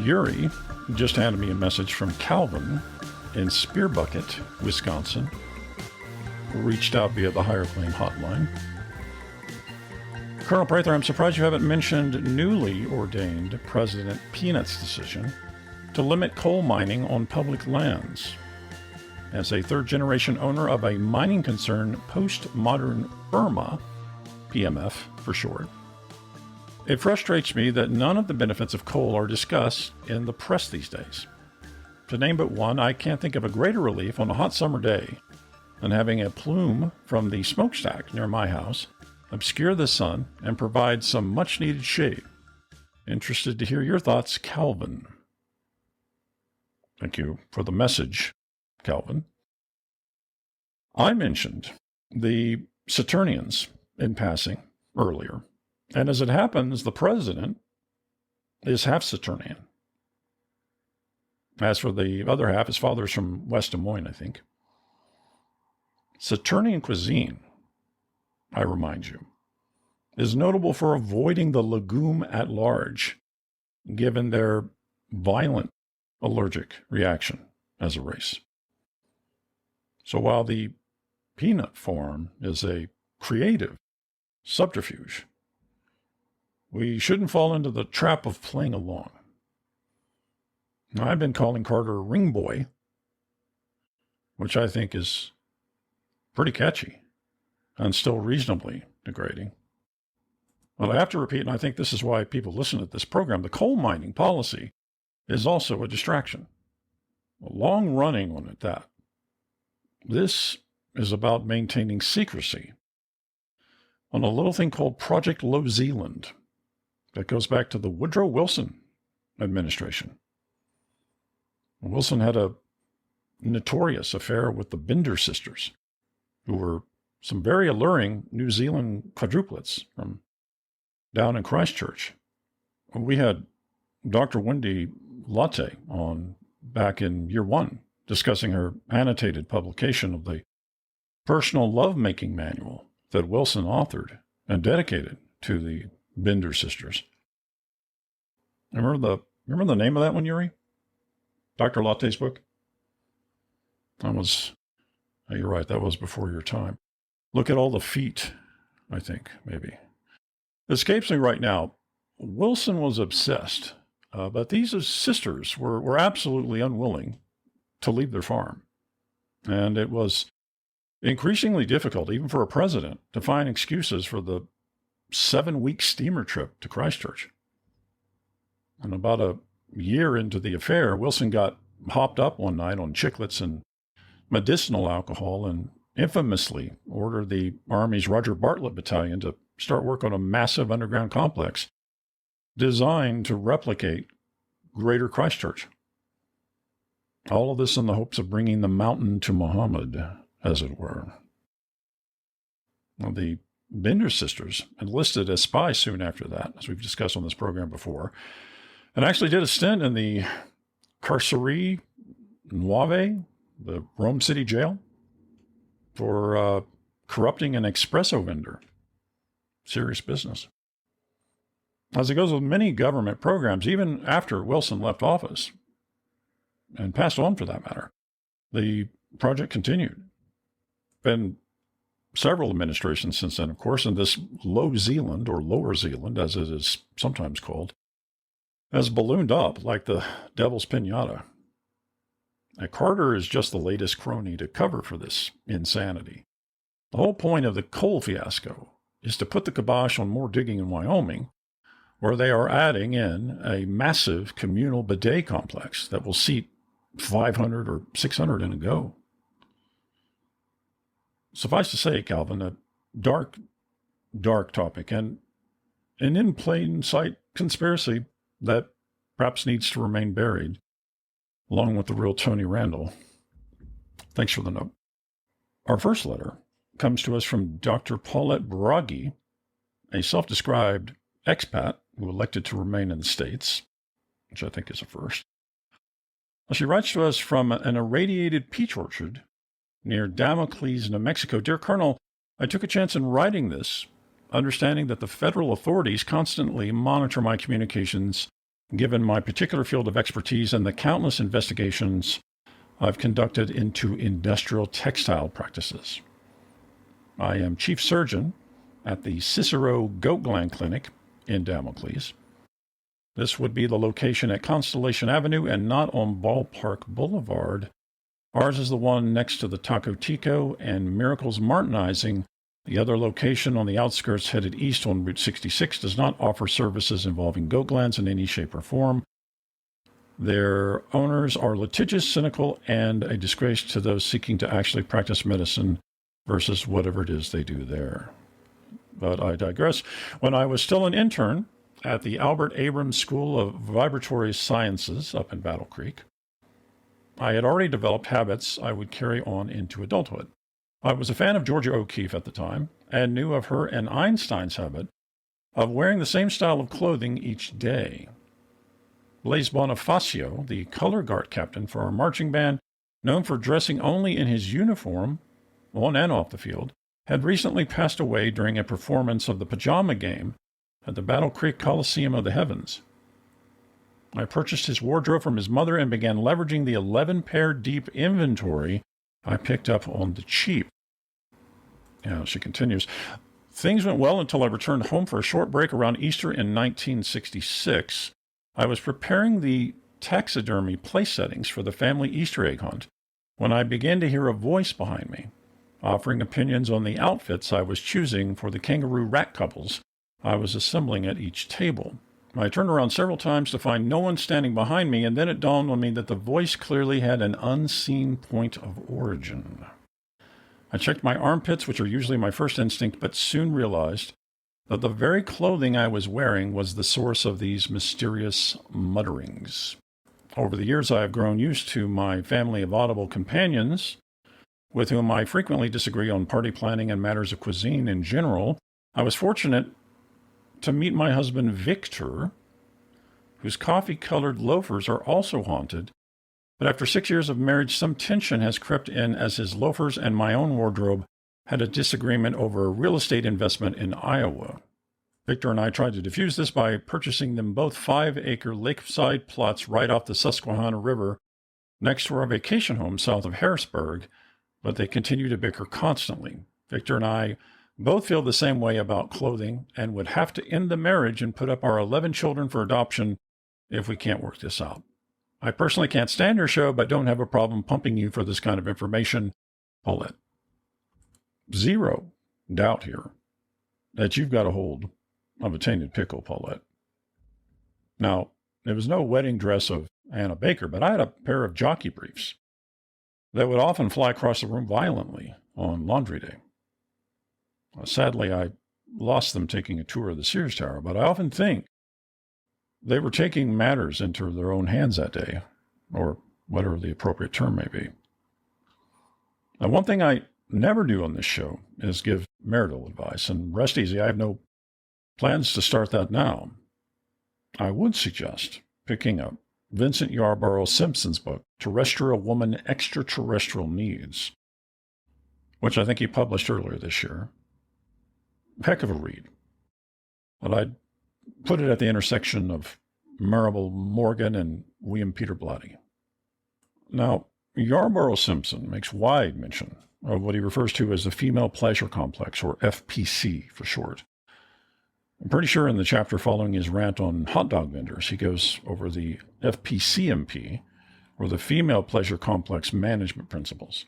Speaker 2: Yuri just handed me a message from Calvin in Spear Bucket, Wisconsin, who reached out via the Higher Plane hotline. Colonel Prather, I'm surprised you haven't mentioned newly ordained President Peanut's decision to limit coal mining on public lands. As a third-generation owner of a mining concern, Postmodern Burma, PMF for short, it frustrates me that none of the benefits of coal are discussed in the press these days. To name but one, I can't think of a greater relief on a hot summer day than having a plume from the smokestack near my house obscure the sun and provide some much-needed shade. Interested to hear your thoughts, Calvin. Thank you for the message, Calvin. I mentioned the Saturnians in passing earlier, and as it happens, the president is half Saturnian. As for the other half, his father's from West Des Moines, I think. Saturnian cuisine, I remind you, is notable for avoiding the legume at large, given their violent allergic reaction as a race. So while the peanut farm is a creative subterfuge, we shouldn't fall into the trap of playing along. Now, I've been calling Carter Ring Boy, which I think is pretty catchy and still reasonably degrading. But I have to repeat, and I think this is why people listen to this program, the coal mining policy is also a distraction. A long running one at that. This is about maintaining secrecy on a little thing called Project Low Zealand that goes back to the Woodrow Wilson administration. Wilson had a notorious affair with the Bender sisters, who were some very alluring New Zealand quadruplets from down in Christchurch. We had Dr. Wendy Latte on back in year one, discussing her annotated publication of the personal lovemaking manual that Wilson authored and dedicated to the Bender sisters. Remember the name of that one, Yuri? Dr. Latte's book? You're right, that was before your time. Look at all the feet, I think, maybe. Escapes me right now. Wilson was obsessed, but these sisters were absolutely unwilling to leave their farm. And it was increasingly difficult, even for a president, to find excuses for the 7-week steamer trip to Christchurch. And about a year into the affair, Wilson got hopped up one night on chiclets and medicinal alcohol and infamously ordered the Army's Roger Bartlett Battalion to start work on a massive underground complex designed to replicate Greater Christchurch. All of this in the hopes of bringing the mountain to Muhammad, as it were. Well, the Bender sisters enlisted as spies soon after that, as we've discussed on this program before, and actually did a stint in the Carcerie Nuove, the Rome City jail, for corrupting an espresso vendor. Serious business. As it goes with many government programs, even after Wilson left office, and passed on for that matter, the project continued. Been several administrations since then, of course, and this Low Zealand, or Lower Zealand, as it is sometimes called, has ballooned up like the devil's pinata. Now, Carter is just the latest crony to cover for this insanity. The whole point of the coal fiasco is to put the kibosh on more digging in Wyoming, where they are adding in a massive communal bidet complex that will seat 500 or 600 in a go. Suffice to say, Calvin, a dark, dark topic and an in plain sight conspiracy that perhaps needs to remain buried, along with the real Tony Randall. Thanks for the note. Our first letter comes to us from Dr. Paulette Bragi, a self-described expat who elected to remain in the States, which I think is a first. She writes to us from an irradiated peach orchard near Damocles, New Mexico. Dear Colonel, I took a chance in writing this, understanding that the federal authorities constantly monitor my communications given my particular field of expertise and the countless investigations I've conducted into industrial textile practices. I am chief surgeon at the Cicero Goat Gland Clinic in Damocles. This would be the location at Constellation Avenue and not on Ballpark Boulevard. Ours is the one next to the Taco Tico and Miracles Martinizing. The other location on the outskirts headed east on Route 66 does not offer services involving goat glands in any shape or form. Their owners are litigious, cynical, and a disgrace to those seeking to actually practice medicine versus whatever it is they do there. But I digress. When I was still an intern at the Albert Abrams School of Vibratory Sciences up in Battle Creek, I had already developed habits I would carry on into adulthood. I was a fan of Georgia O'Keeffe at the time and knew of her and Einstein's habit of wearing the same style of clothing each day. Blaise Bonifacio, the color guard captain for our marching band, known for dressing only in his uniform, on and off the field, had recently passed away during a performance of the pajama game at the Battle Creek Coliseum of the Heavens. I purchased his wardrobe from his mother and began leveraging the 11-pair deep inventory I picked up on the cheap. Yeah, she continues. Things went well until I returned home for a short break around Easter in 1966. I was preparing the taxidermy place settings for the family Easter egg hunt when I began to hear a voice behind me, offering opinions on the outfits I was choosing for the kangaroo rat couples I was assembling at each table. I turned around several times to find no one standing behind me, and then it dawned on me that the voice clearly had an unseen point of origin. I checked my armpits, which are usually my first instinct, but soon realized that the very clothing I was wearing was the source of these mysterious mutterings. Over the years, I have grown used to my family of audible companions, with whom I frequently disagree on party planning and matters of cuisine in general. I was fortunate to meet my husband Victor, whose coffee-colored loafers are also haunted, but after 6 years of marriage, some tension has crept in as his loafers and my own wardrobe had a disagreement over a real estate investment in Iowa. Victor and I tried to diffuse this by purchasing them both 5-acre lakeside plots right off the Susquehanna River next to our vacation home south of Harrisburg, but they continue to bicker constantly. Victor and I both feel the same way about clothing and would have to end the marriage and put up our 11 children for adoption if we can't work this out. I personally can't stand your show, but don't have a problem pumping you for this kind of information. Paulette. Zero doubt here that you've got a hold of a tainted pickle, Paulette. Now, there was no wedding dress of Anna Baker, but I had a pair of jockey briefs that would often fly across the room violently on laundry day. Sadly, I lost them taking a tour of the Sears Tower, but I often think they were taking matters into their own hands that day, or whatever the appropriate term may be. Now, one thing I never do on this show is give marital advice, and rest easy, I have no plans to start that now. I would suggest picking up Vincent Yarborough Simpson's book, Terrestrial Woman, Extraterrestrial Needs, which I think he published earlier this year. Heck of a read. But I'd put it at the intersection of Marable Morgan and William Peter Blatty. Now, Yarborough Simpson makes wide mention of what he refers to as the female pleasure complex, or FPC for short. I'm pretty sure in the chapter following his rant on hot dog vendors, he goes over the FPCMP, or the female pleasure complex management principles.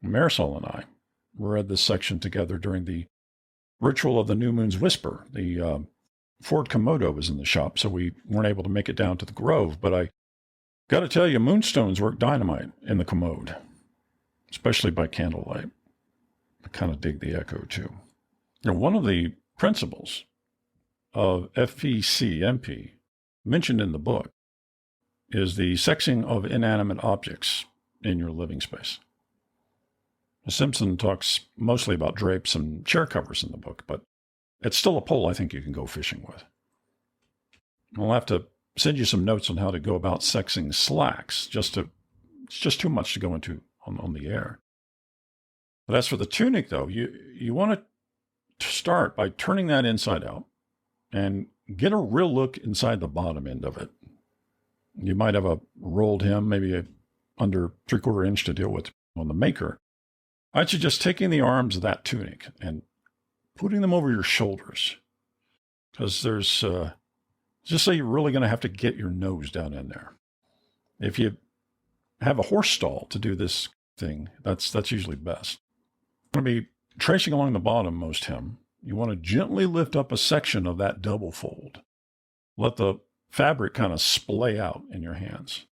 Speaker 2: Marisol and I read this section together during the Ritual of the New Moon's Whisper. The Ford Komodo was in the shop, so we weren't able to make it down to the Grove, but I got to tell you, moonstones work dynamite in the commode, especially by candlelight. I kind of dig the echo, too. Now, one of the principles of FPCMP mentioned in the book is the sexing of inanimate objects in your living space. Simpson talks mostly about drapes and chair covers in the book, but it's still a pole I think you can go fishing with. I'll have to send you some notes on how to go about sexing slacks. It's just too much to go into on the air. But as for the tunic, though, you want to start by turning that inside out and get a real look inside the bottom end of it. You might have a rolled hem, maybe under 3/4 inch to deal with on the maker. I'd suggest taking the arms of that tunic and putting them over your shoulders, because there's just say you're really going to have to get your nose down in there. If you have a horse stall to do this thing, that's usually best. I'm going to be tracing along the bottom most hem. You want to gently lift up a section of that double fold. Let the fabric kind of splay out in your hands.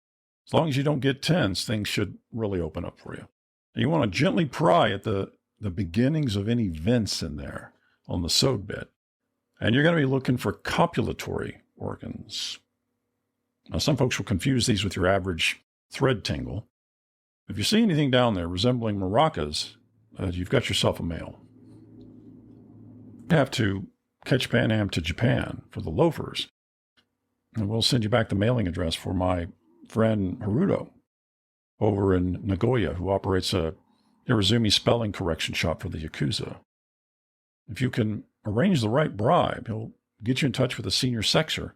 Speaker 2: As long as you don't get tense, things should really open up for you. And you want to gently pry at the beginnings of any vents in there on the sewed bit. And you're going to be looking for copulatory organs. Now, some folks will confuse these with your average thread tingle. If you see anything down there resembling maracas, you've got yourself a male. You have to catch Pan Am to Japan for the loafers. And we'll send you back the mailing address for my friend Haruto over in Nagoya, who operates a Irizumi spelling correction shop for the Yakuza. If you can arrange the right bribe, he'll get you in touch with a senior sexer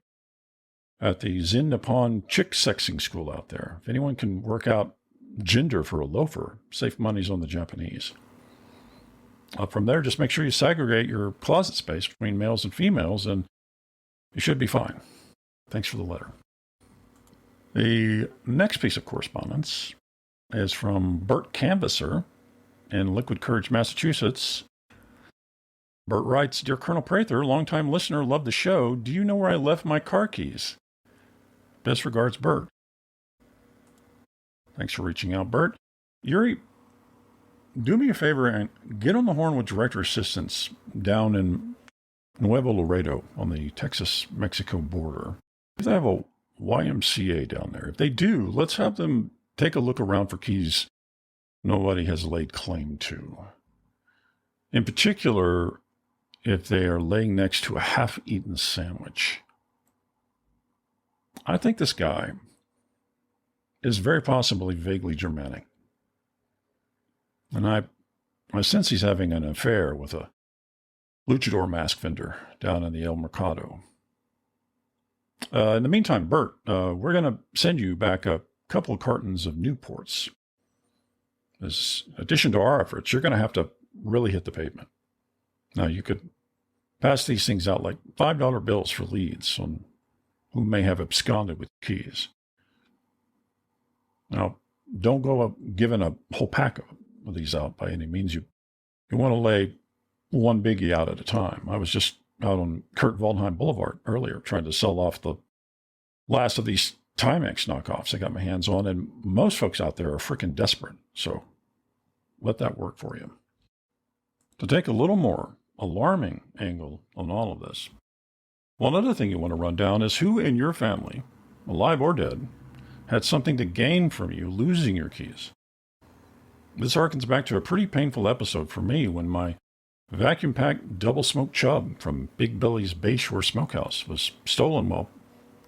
Speaker 2: at the Zen Nippon chick sexing school out there. If anyone can work out gender for a loafer, save money's on the Japanese. From there, just make sure you segregate your closet space between males and females, and you should be fine. Thanks for the letter. The next piece of correspondence is from Bert Canvasser in Liquid Courage, Massachusetts. Bert writes, Dear Colonel Prather, longtime listener, love the show. Do you know where I left my car keys? Best regards, Bert. Thanks for reaching out, Bert. Yuri, do me a favor and get on the horn with Director Assistance down in Nuevo Laredo on the Texas-Mexico border. If they have a YMCA down there, if they do, let's have them take a look around for keys nobody has laid claim to. In particular, if they are laying next to a half-eaten sandwich. I think this guy is very possibly vaguely Germanic. And I sense he's having an affair with a luchador mask vendor down in the El Mercado. In the meantime, Bert, we're going to send you back a couple of cartons of Newports. In addition to our efforts, you're going to have to really hit the pavement. Now, you could pass these things out like $5 bills for leads on who may have absconded with keys. Now, don't go up giving a whole pack of these out by any means. You want to lay one biggie out at a time. I was just out on Kurt Waldheim Boulevard earlier trying to sell off the last of these Timex knockoffs I got my hands on, and most folks out there are freaking desperate. So let that work for you. To take a little more alarming angle on all of this, one other thing you want to run down is who in your family, alive or dead, had something to gain from you losing your keys. This harkens back to a pretty painful episode for me when my vacuum-packed double-smoked chub from Big Billy's Bayshore Smokehouse was stolen while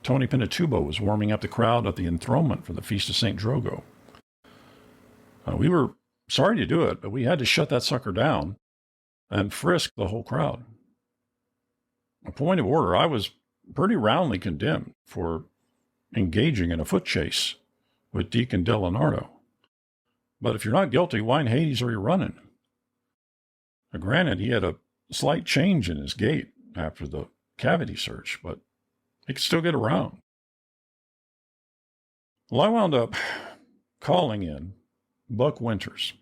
Speaker 2: Tony Pinatubo was warming up the crowd at the enthronement for the Feast of St. Drogo. We were sorry to do it, but we had to shut that sucker down and frisk the whole crowd. A point of order, I was pretty roundly condemned for engaging in a foot chase with Deacon Delenardo. But if you're not guilty, why in Hades are you running? Now, granted, he had a slight change in his gait after the cavity search, but he could still get around. Well, I wound up calling in Buck Winters,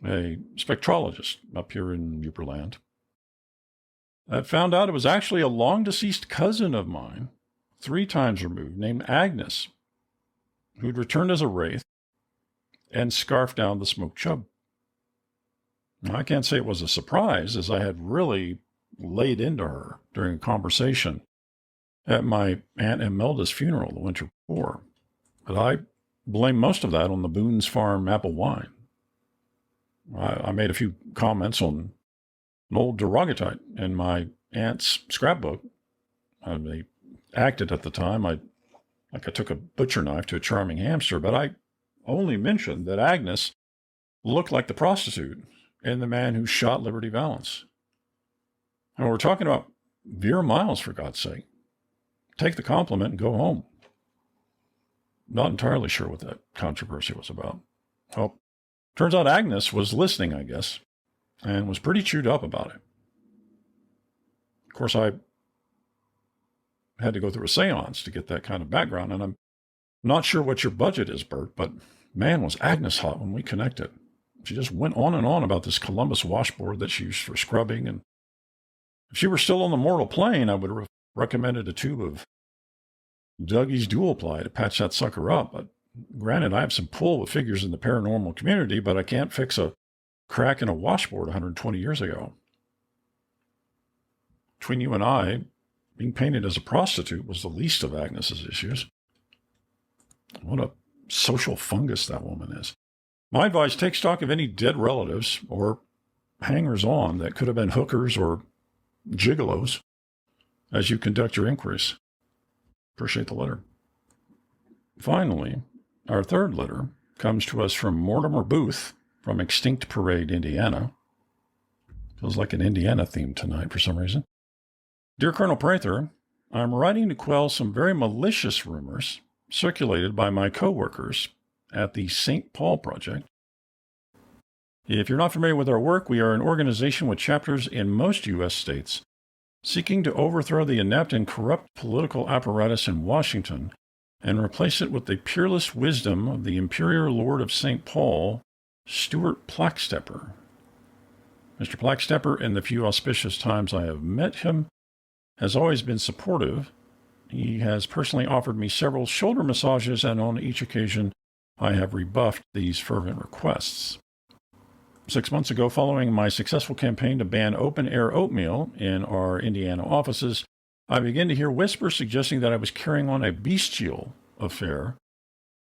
Speaker 2: a spectrologist up here in Uperland. I found out it was actually a long-deceased cousin of mine, 3 times removed, named Agnes, who'd returned as a wraith and scarfed down the smoked chub. Now, I can't say it was a surprise, as I had really laid into her during a conversation at my Aunt Imelda's funeral the winter before. But I blame most of that on the Boone's Farm apple wine. I made a few comments on an old daguerreotype in my aunt's scrapbook. They acted at the time like I took a butcher knife to a charming hamster, but I only mentioned that Agnes looked like the prostitute and the man who shot Liberty Valance. And we're talking about veer miles, for God's sake. Take the compliment and go home. Not entirely sure what that controversy was about. Well, turns out Agnes was listening, I guess, and was pretty chewed up about it. Of course, I had to go through a seance to get that kind of background, and I'm not sure what your budget is, Bert, but man, was Agnes hot when we connected. She just went on and on about this Columbus washboard that she used for scrubbing, and if she were still on the mortal plane, I would have recommended a tube of Dougie's Dual Ply to patch that sucker up. But granted, I have some pull with figures in the paranormal community, but I can't fix a crack in a washboard 120 years ago. Between you and I, being painted as a prostitute was the least of Agnes's issues. What a social fungus that woman is. My advice, take stock of any dead relatives or hangers-on that could have been hookers or gigolos as you conduct your inquiries. Appreciate the letter. Finally, our third letter comes to us from Mortimer Booth from Extinct Parade, Indiana. Feels like an Indiana theme tonight for some reason. Dear Colonel Prather, I'm writing to quell some very malicious rumors circulated by my co-workers at the St. Paul Project. If you're not familiar with our work, we are an organization with chapters in most U.S. states seeking to overthrow the inept and corrupt political apparatus in Washington and replace it with the peerless wisdom of the Imperial Lord of St. Paul, Stuart Plackstepper. Mr. Plackstepper, in the few auspicious times I have met him, has always been supportive. He has personally offered me several shoulder massages, and on each occasion I have rebuffed these fervent requests. 6 months ago, following my successful campaign to ban open-air oatmeal in our Indiana offices, I began to hear whispers suggesting that I was carrying on a bestial affair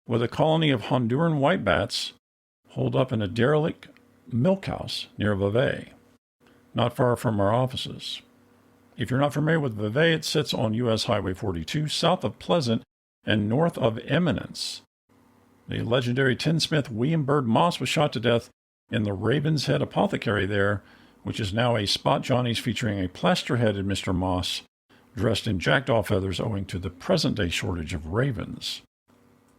Speaker 2: with a colony of Honduran white bats holed up in a derelict milk house near Vevey, not far from our offices. If you're not familiar with Vevey, it sits on U.S. Highway 42, south of Pleasant and north of Eminence. The legendary tinsmith William Bird Moss was shot to death in the Raven's Head Apothecary there, which is now a Spot Johnny's featuring a plaster-headed Mr. Moss dressed in jackdaw feathers owing to the present-day shortage of ravens.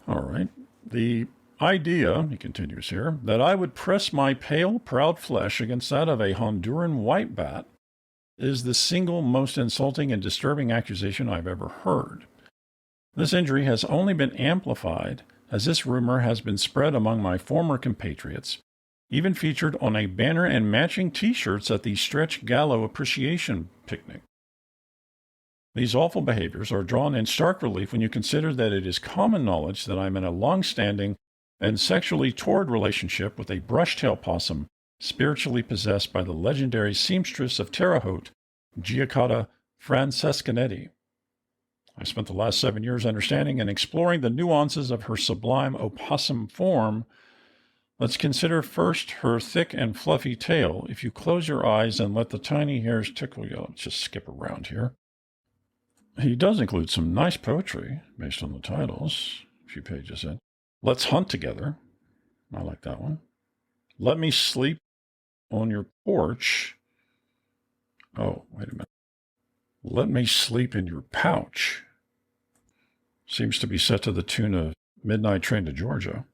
Speaker 2: All right. The idea, he continues here, that I would press my pale, proud flesh against that of a Honduran white bat is the single most insulting and disturbing accusation I've ever heard. This injury has only been amplified as this rumor has been spread among my former compatriots, even featured on a banner and matching T-shirts at the Stretch Gallo Appreciation Picnic. These awful behaviors are drawn in stark relief when you consider that it is common knowledge that I'm in a long-standing and sexually torrid relationship with a brush-tail possum spiritually possessed by the legendary seamstress of Terre Haute, Giacotta Francescanetti. I spent the last 7 years understanding and exploring the nuances of her sublime opossum form. Let's consider first her thick and fluffy tail. If you close your eyes and let the tiny hairs tickle you, let's just skip around here. He does include some nice poetry based on the titles, a few pages in. Let's hunt together. I like that one. Let me sleep on your porch. Oh, wait a minute. Let me sleep in your pouch. Seems to be set to the tune of Midnight Train to Georgia.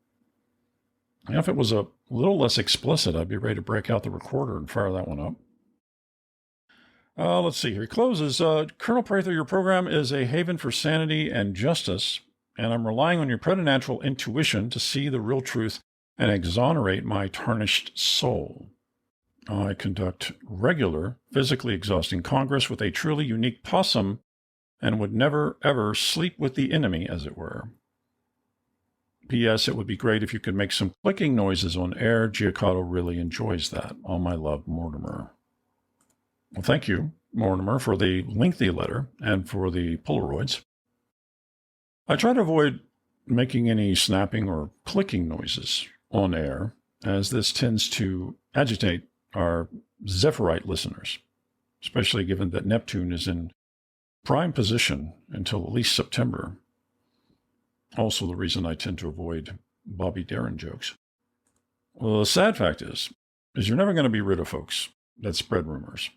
Speaker 2: Now, if it was a little less explicit, I'd be ready to break out the recorder and fire that one up. Let's see here. He closes. Colonel Prather, your program is a haven for sanity and justice, and I'm relying on your preternatural intuition to see the real truth and exonerate my tarnished soul. I conduct regular, physically exhausting congress with a truly unique possum and would never, ever sleep with the enemy, as it were. P.S. It would be great if you could make some clicking noises on air. Giacotta really enjoys that. All my love, Mortimer. Well, thank you, Mortimer, for the lengthy letter and for the Polaroids. I try to avoid making any snapping or clicking noises on air, as this tends to agitate our Zephyrite listeners, especially given that Neptune is in prime position until at least September. Also the reason I tend to avoid Bobby Darin jokes. Well, the sad fact is you're never going to be rid of folks that spread rumors.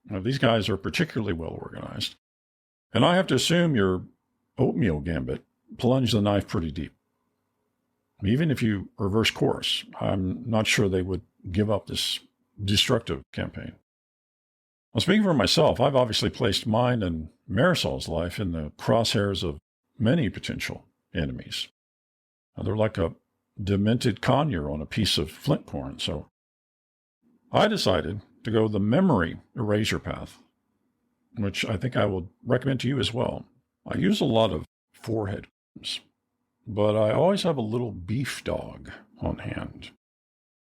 Speaker 2: Now, these guys are particularly well organized. And I have to assume your oatmeal gambit plunged the knife pretty deep. Even if you reverse course, I'm not sure they would give up this destructive campaign. Well, speaking for myself, I've obviously placed mine and Marisol's life in the crosshairs of many potential enemies. Now, they're like a demented conure on a piece of flint corn, so I decided to go the memory erasure path, which I think I will recommend to you as well. I use a lot of forehead creams, but I always have a little beef dog on hand.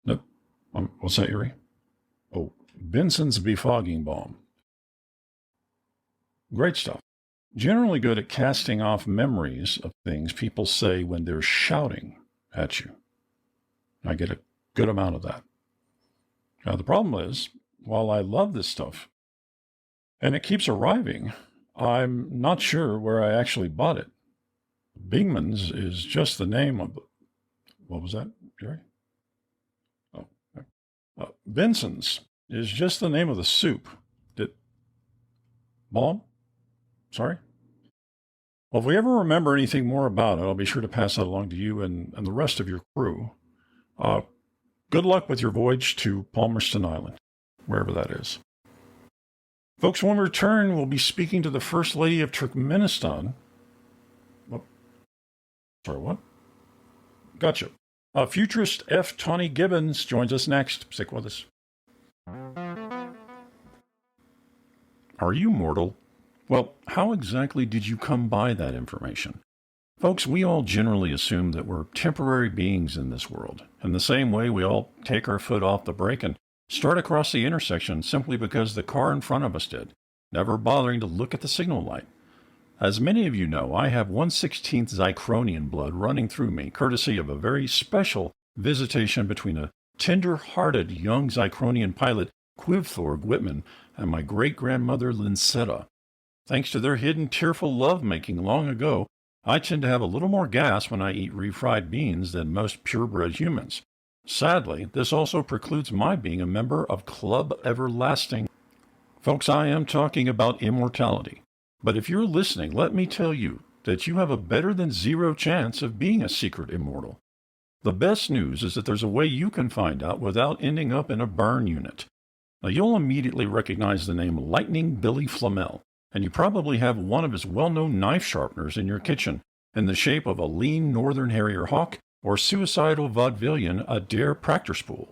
Speaker 2: Nope. What's that, Yuri? Oh, Benson's Befogging Balm. Great stuff. Generally good at casting off memories of things people say when they're shouting at you. I get a good amount of that. Now, the problem is, while I love this stuff, and it keeps arriving, I'm not sure where I actually bought it. Bingman's is just the name of... What was that, Jerry? Oh, Benson's is just the name of the soup. Balm? Sorry? Well, if we ever remember anything more about it, I'll be sure to pass that along to you and the rest of your crew. Good luck with your voyage to Palmerston Island, wherever that is. Folks, when we return, we'll be speaking to the First Lady of Turkmenistan. Sorry, what? Gotcha. Futurist F. Tawny Gibbons joins us next. Stick with us. Are you mortal? Well, how exactly did you come by that information? Folks, we all generally assume that we're temporary beings in this world. In the same way, we all take our foot off the brake and start across the intersection simply because the car in front of us did, never bothering to look at the signal light. As many of you know, I have 1/16 Zycronian blood running through me, courtesy of a very special visitation between a tender-hearted young Zycronian pilot, Quivthorg Whitman, and my great-grandmother, Lincetta. Thanks to their hidden tearful love-making long ago, I tend to have a little more gas when I eat refried beans than most purebred humans. Sadly, this also precludes my being a member of Club Everlasting. Folks, I am talking about immortality. But if you're listening, let me tell you that you have a better than zero chance of being a secret immortal. The best news is that there's a way you can find out without ending up in a burn unit. Now, you'll immediately recognize the name Lightning Billy Flamel, and you probably have one of his well-known knife sharpeners in your kitchen in the shape of a lean Northern Harrier hawk or suicidal vaudevillian Adair Practorspool.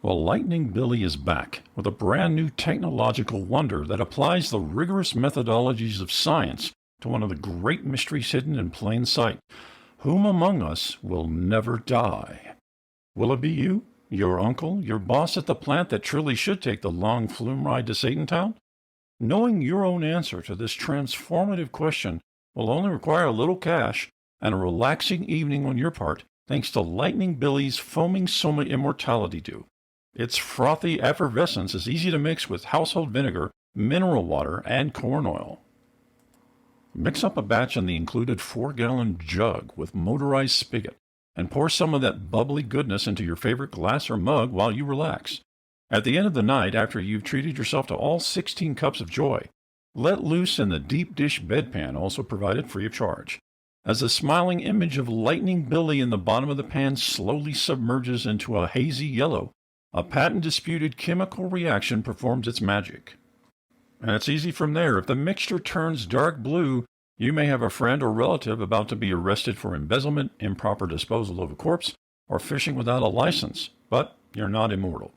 Speaker 2: Well, Lightning Billy is back with a brand new technological wonder that applies the rigorous methodologies of science to one of the great mysteries hidden in plain sight. Whom among us will never die? Will it be you, your uncle, your boss at the plant that truly should take the long flume ride to Satantown? Knowing your own answer to this transformative question will only require a little cash and a relaxing evening on your part, thanks to Lightning Billy's Foaming Soma Immortality Dew. Its frothy effervescence is easy to mix with household vinegar, mineral water, and corn oil. Mix up a batch in the included 4-gallon jug with motorized spigot and pour some of that bubbly goodness into your favorite glass or mug while you relax. At the end of the night, after you've treated yourself to all 16 cups of joy, let loose in the deep dish bedpan, also provided free of charge. As the smiling image of Lightning Billy in the bottom of the pan slowly submerges into a hazy yellow, a patent-disputed chemical reaction performs its magic. And it's easy from there. If the mixture turns dark blue, you may have a friend or relative about to be arrested for embezzlement, improper disposal of a corpse, or fishing without a license, but you're not immortal.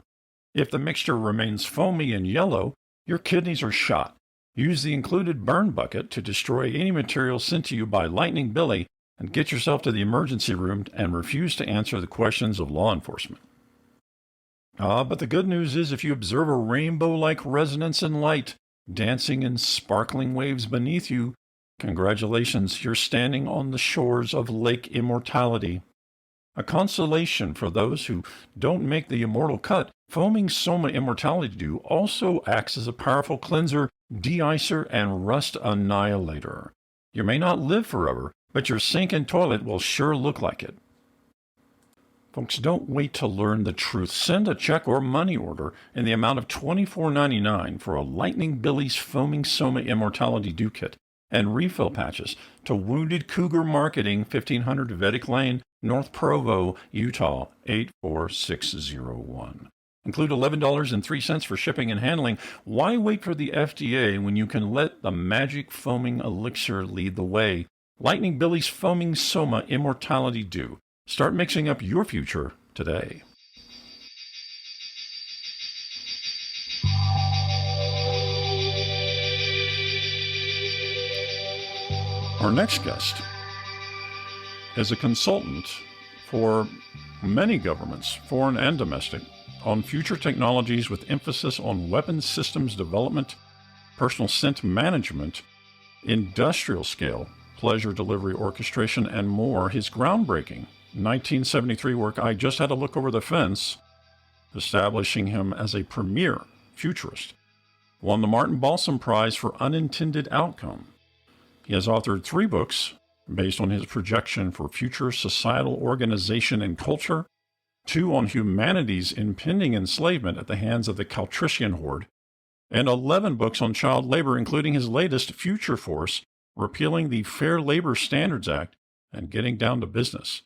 Speaker 2: If the mixture remains foamy and yellow, your kidneys are shot. Use the included burn bucket to destroy any material sent to you by Lightning Billy and get yourself to the emergency room and refuse to answer the questions of law enforcement. But the good news is if you observe a rainbow-like resonance in light dancing in sparkling waves beneath you, congratulations, you're standing on the shores of Lake Immortality. A consolation for those who don't make the immortal cut, Foaming Soma Immortality Dew also acts as a powerful cleanser, de-icer, and rust annihilator. You may not live forever, but your sink and toilet will sure look like it. Folks, don't wait to learn the truth. Send a check or money order in the amount of $24.99 for a Lightning Billy's Foaming Soma Immortality Dew Kit and refill patches to Wounded Cougar Marketing, 1500 Vedic Lane, North Provo, Utah, 84601. Include $11.03 for shipping and handling. Why wait for the FDA when you can let the magic foaming elixir lead the way? Lightning Billy's Foaming Soma Immortality Dew. Start mixing up your future today. Our next guest is a consultant for many governments, foreign and domestic, on future technologies with emphasis on weapons systems development, personal scent management, industrial scale, pleasure delivery orchestration, and more. His groundbreaking 1973 work, I Just Had to Look Over the Fence, establishing him as a premier futurist, won the Martin Balsam Prize for Unintended Outcome. He has authored 3 books based on his projection for future societal organization and culture, 2 on humanity's impending enslavement at the hands of the Caltrician horde, and 11 books on child labor, including his latest, Future Force, Repealing the Fair Labor Standards Act and Getting Down to Business.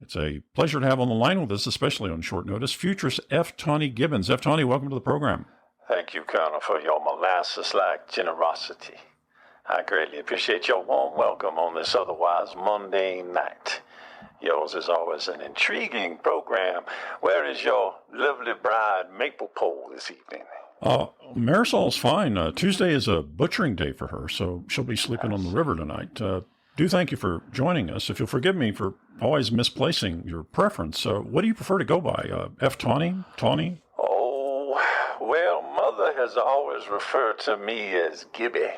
Speaker 2: It's a pleasure to have on the line with us, especially on short notice, Futurist F. Tawny Gibbons. F. Tawny, welcome to the program.
Speaker 4: Thank you, Colonel, for your molasses-like generosity. I greatly appreciate your warm welcome on this otherwise mundane night. Yours is always an intriguing program. Where is your lovely bride, Maple Pole, this evening?
Speaker 2: Marisol's fine. Tuesday is a butchering day for her, so she'll be sleeping on the river tonight. Do thank you for joining us. If you'll forgive me for always misplacing your preference, what do you prefer to go by? F. Tawny? Tawny?
Speaker 4: Oh, well, Mother has always referred to me as Gibby.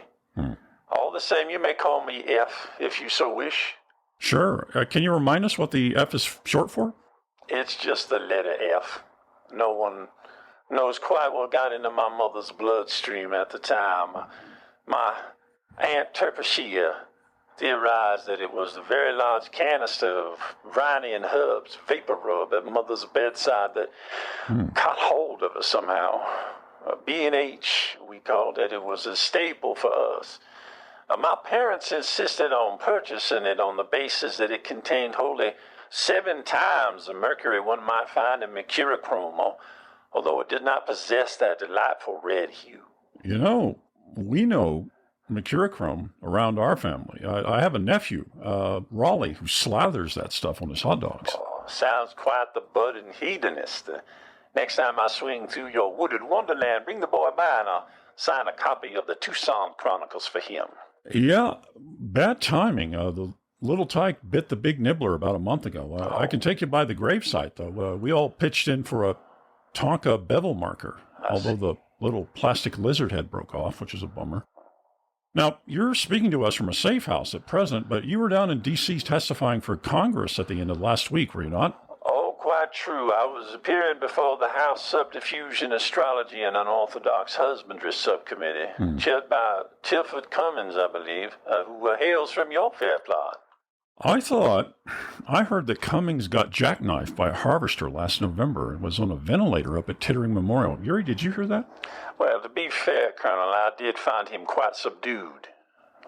Speaker 4: All the same, you may call me F if you so wish.
Speaker 2: Sure. Can you remind us what the F is short for?
Speaker 4: It's just the letter F. No one knows quite what got into my mother's bloodstream at the time. My Aunt Terpacia theorized that it was the very large canister of Riney and Hub's vapor rub at Mother's bedside that caught hold of her somehow. B&H, we called it. It was a staple for us. My parents insisted on purchasing it on the basis that it contained wholly 7 times the mercury one might find in mercurochrome, although it did not possess that delightful red hue.
Speaker 2: You know, we know mercurochrome around our family. I have a nephew, Raleigh, who slathers that stuff on his hot dogs.
Speaker 4: Oh, sounds quite the budding hedonist. Next time I swing through your wooded wonderland, bring the boy by and I'll sign a copy of the Tucson Chronicles for him.
Speaker 2: Yeah, bad timing. The little tyke bit the big nibbler about a month ago. I can take you by the gravesite, though. We all pitched in for a Tonka bevel marker, although the little plastic lizard head broke off, which is a bummer. Now, you're speaking to us from a safe house at present, but you were down in D.C. testifying for Congress at the end of last week, were you not?
Speaker 4: Oh, quite true. I was appearing before the House Subdiffusion Astrology and Unorthodox Husbandry Subcommittee, chaired by Tilford Cummins, I believe, who hails from your fair plot.
Speaker 2: I heard that Cummings got jackknifed by a harvester last November and was on a ventilator up at Tittering Memorial. Yuri, did you hear that?
Speaker 4: Well, to be fair, Colonel, I did find him quite subdued.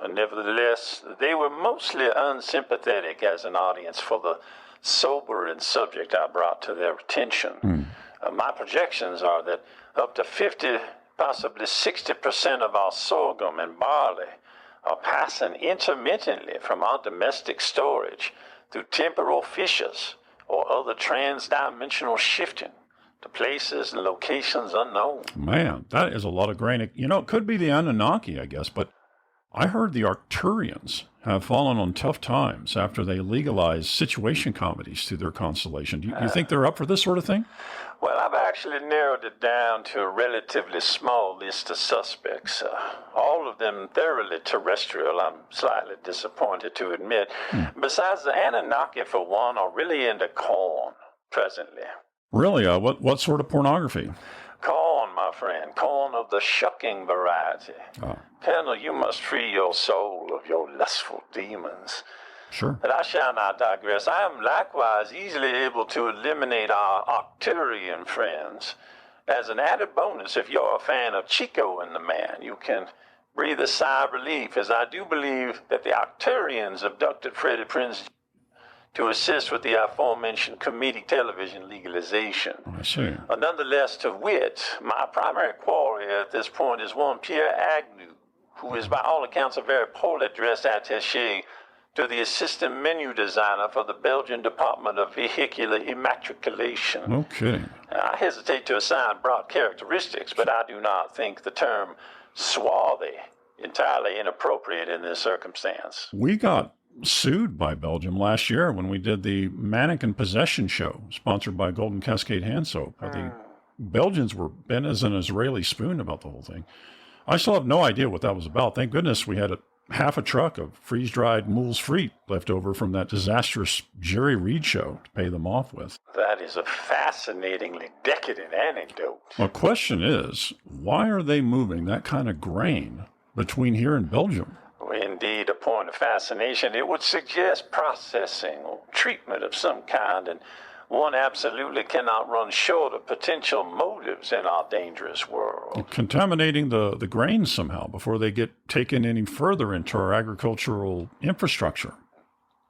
Speaker 4: Nevertheless, they were mostly unsympathetic as an audience for the sobering subject I brought to their attention. My projections are that up to 50, possibly 60% of our sorghum and barley are passing intermittently from our domestic storage through temporal fissures or other trans-dimensional shifting to places and locations unknown.
Speaker 2: Man, that is a lot of grain. You know, it could be the Anunnaki, I guess, but I heard the Arcturians have fallen on tough times after they legalized situation comedies through their constellation. Do you think they're up for this sort of thing?
Speaker 4: Well, I've actually narrowed it down to a relatively small list of suspects. All of them thoroughly terrestrial, I'm slightly disappointed to admit. Besides the Anunnaki, for one, are really into corn presently.
Speaker 2: Really? What sort of pornography?
Speaker 4: Corn, my friend. Corn of the shucking variety. Colonel, you must free your soul of your lustful demons.
Speaker 2: Sure.
Speaker 4: But I shall not digress. I am likewise easily able to eliminate our Arcturian friends. As an added bonus, if you're a fan of Chico and the Man, you can breathe a sigh of relief, as I do believe that the Arcturians abducted Freddie Prinze to assist with the aforementioned comedic television legalization.
Speaker 2: I see.
Speaker 4: Nonetheless, to wit, my primary quarry at this point is one Pierre Agnew, who is by all accounts a very poorly dressed attaché to the assistant menu designer for the Belgian Department of Vehicular Immatriculation.
Speaker 2: No kidding.
Speaker 4: I hesitate to assign broad characteristics, but I do not think the term swarthy entirely inappropriate in this circumstance.
Speaker 2: We got sued by Belgium last year when we did the Mannequin Possession show, sponsored by Golden Cascade Hand Soap. The Belgians were bent as an Israeli spoon about the whole thing. I still have no idea what that was about. Thank goodness we had half a truck of freeze-dried moul's frites left over from that disastrous Jerry Reed show to pay them off with.
Speaker 4: That is a fascinatingly decadent anecdote.
Speaker 2: The question is, why are they moving that kind of grain between here and Belgium?
Speaker 4: Indeed, a point of fascination. It would suggest processing or treatment of some kind, and one absolutely cannot run short of potential motives in our dangerous world.
Speaker 2: Contaminating the grains somehow before they get taken any further into our agricultural infrastructure.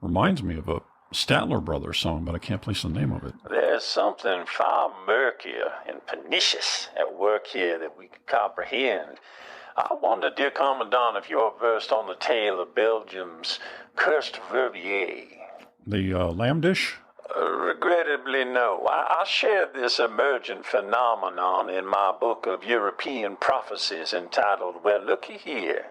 Speaker 2: Reminds me of a Statler Brothers song, but I can't place the name of it.
Speaker 4: There's something far murkier and pernicious at work here that we can comprehend. I wonder, dear Commandant, if you're versed on the tale of Belgium's cursed verbier.
Speaker 2: The lamb dish?
Speaker 4: Regrettably, no. I shared this emergent phenomenon in my book of European prophecies entitled, Well, Looky Here.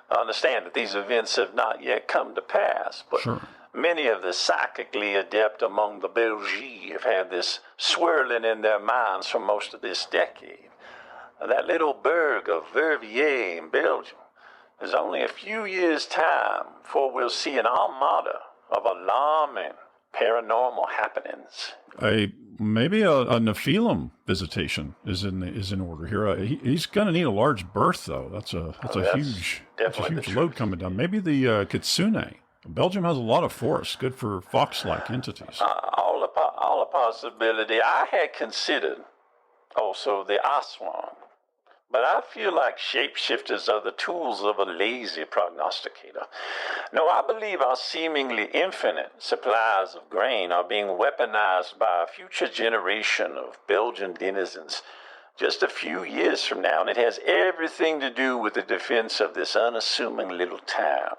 Speaker 4: I understand that these events have not yet come to pass, but
Speaker 2: sure.
Speaker 4: Many of the psychically adept among the Belgians have had this swirling in their minds for most of this decade. That little burg of Verviers in Belgium is only a few years' time before we'll see an armada of alarming paranormal happenings.
Speaker 2: Maybe a Nephilim visitation is in order here. He's going to need a large berth, though. That's a huge load coming down. Maybe the Kitsune. Belgium has a lot of forests, good for fox-like entities.
Speaker 4: All a possibility. I had considered also the Aswan. But I feel like shapeshifters are the tools of a lazy prognosticator. No, I believe our seemingly infinite supplies of grain are being weaponized by a future generation of Belgian denizens just a few years from now, and it has everything to do with the defense of this unassuming little town.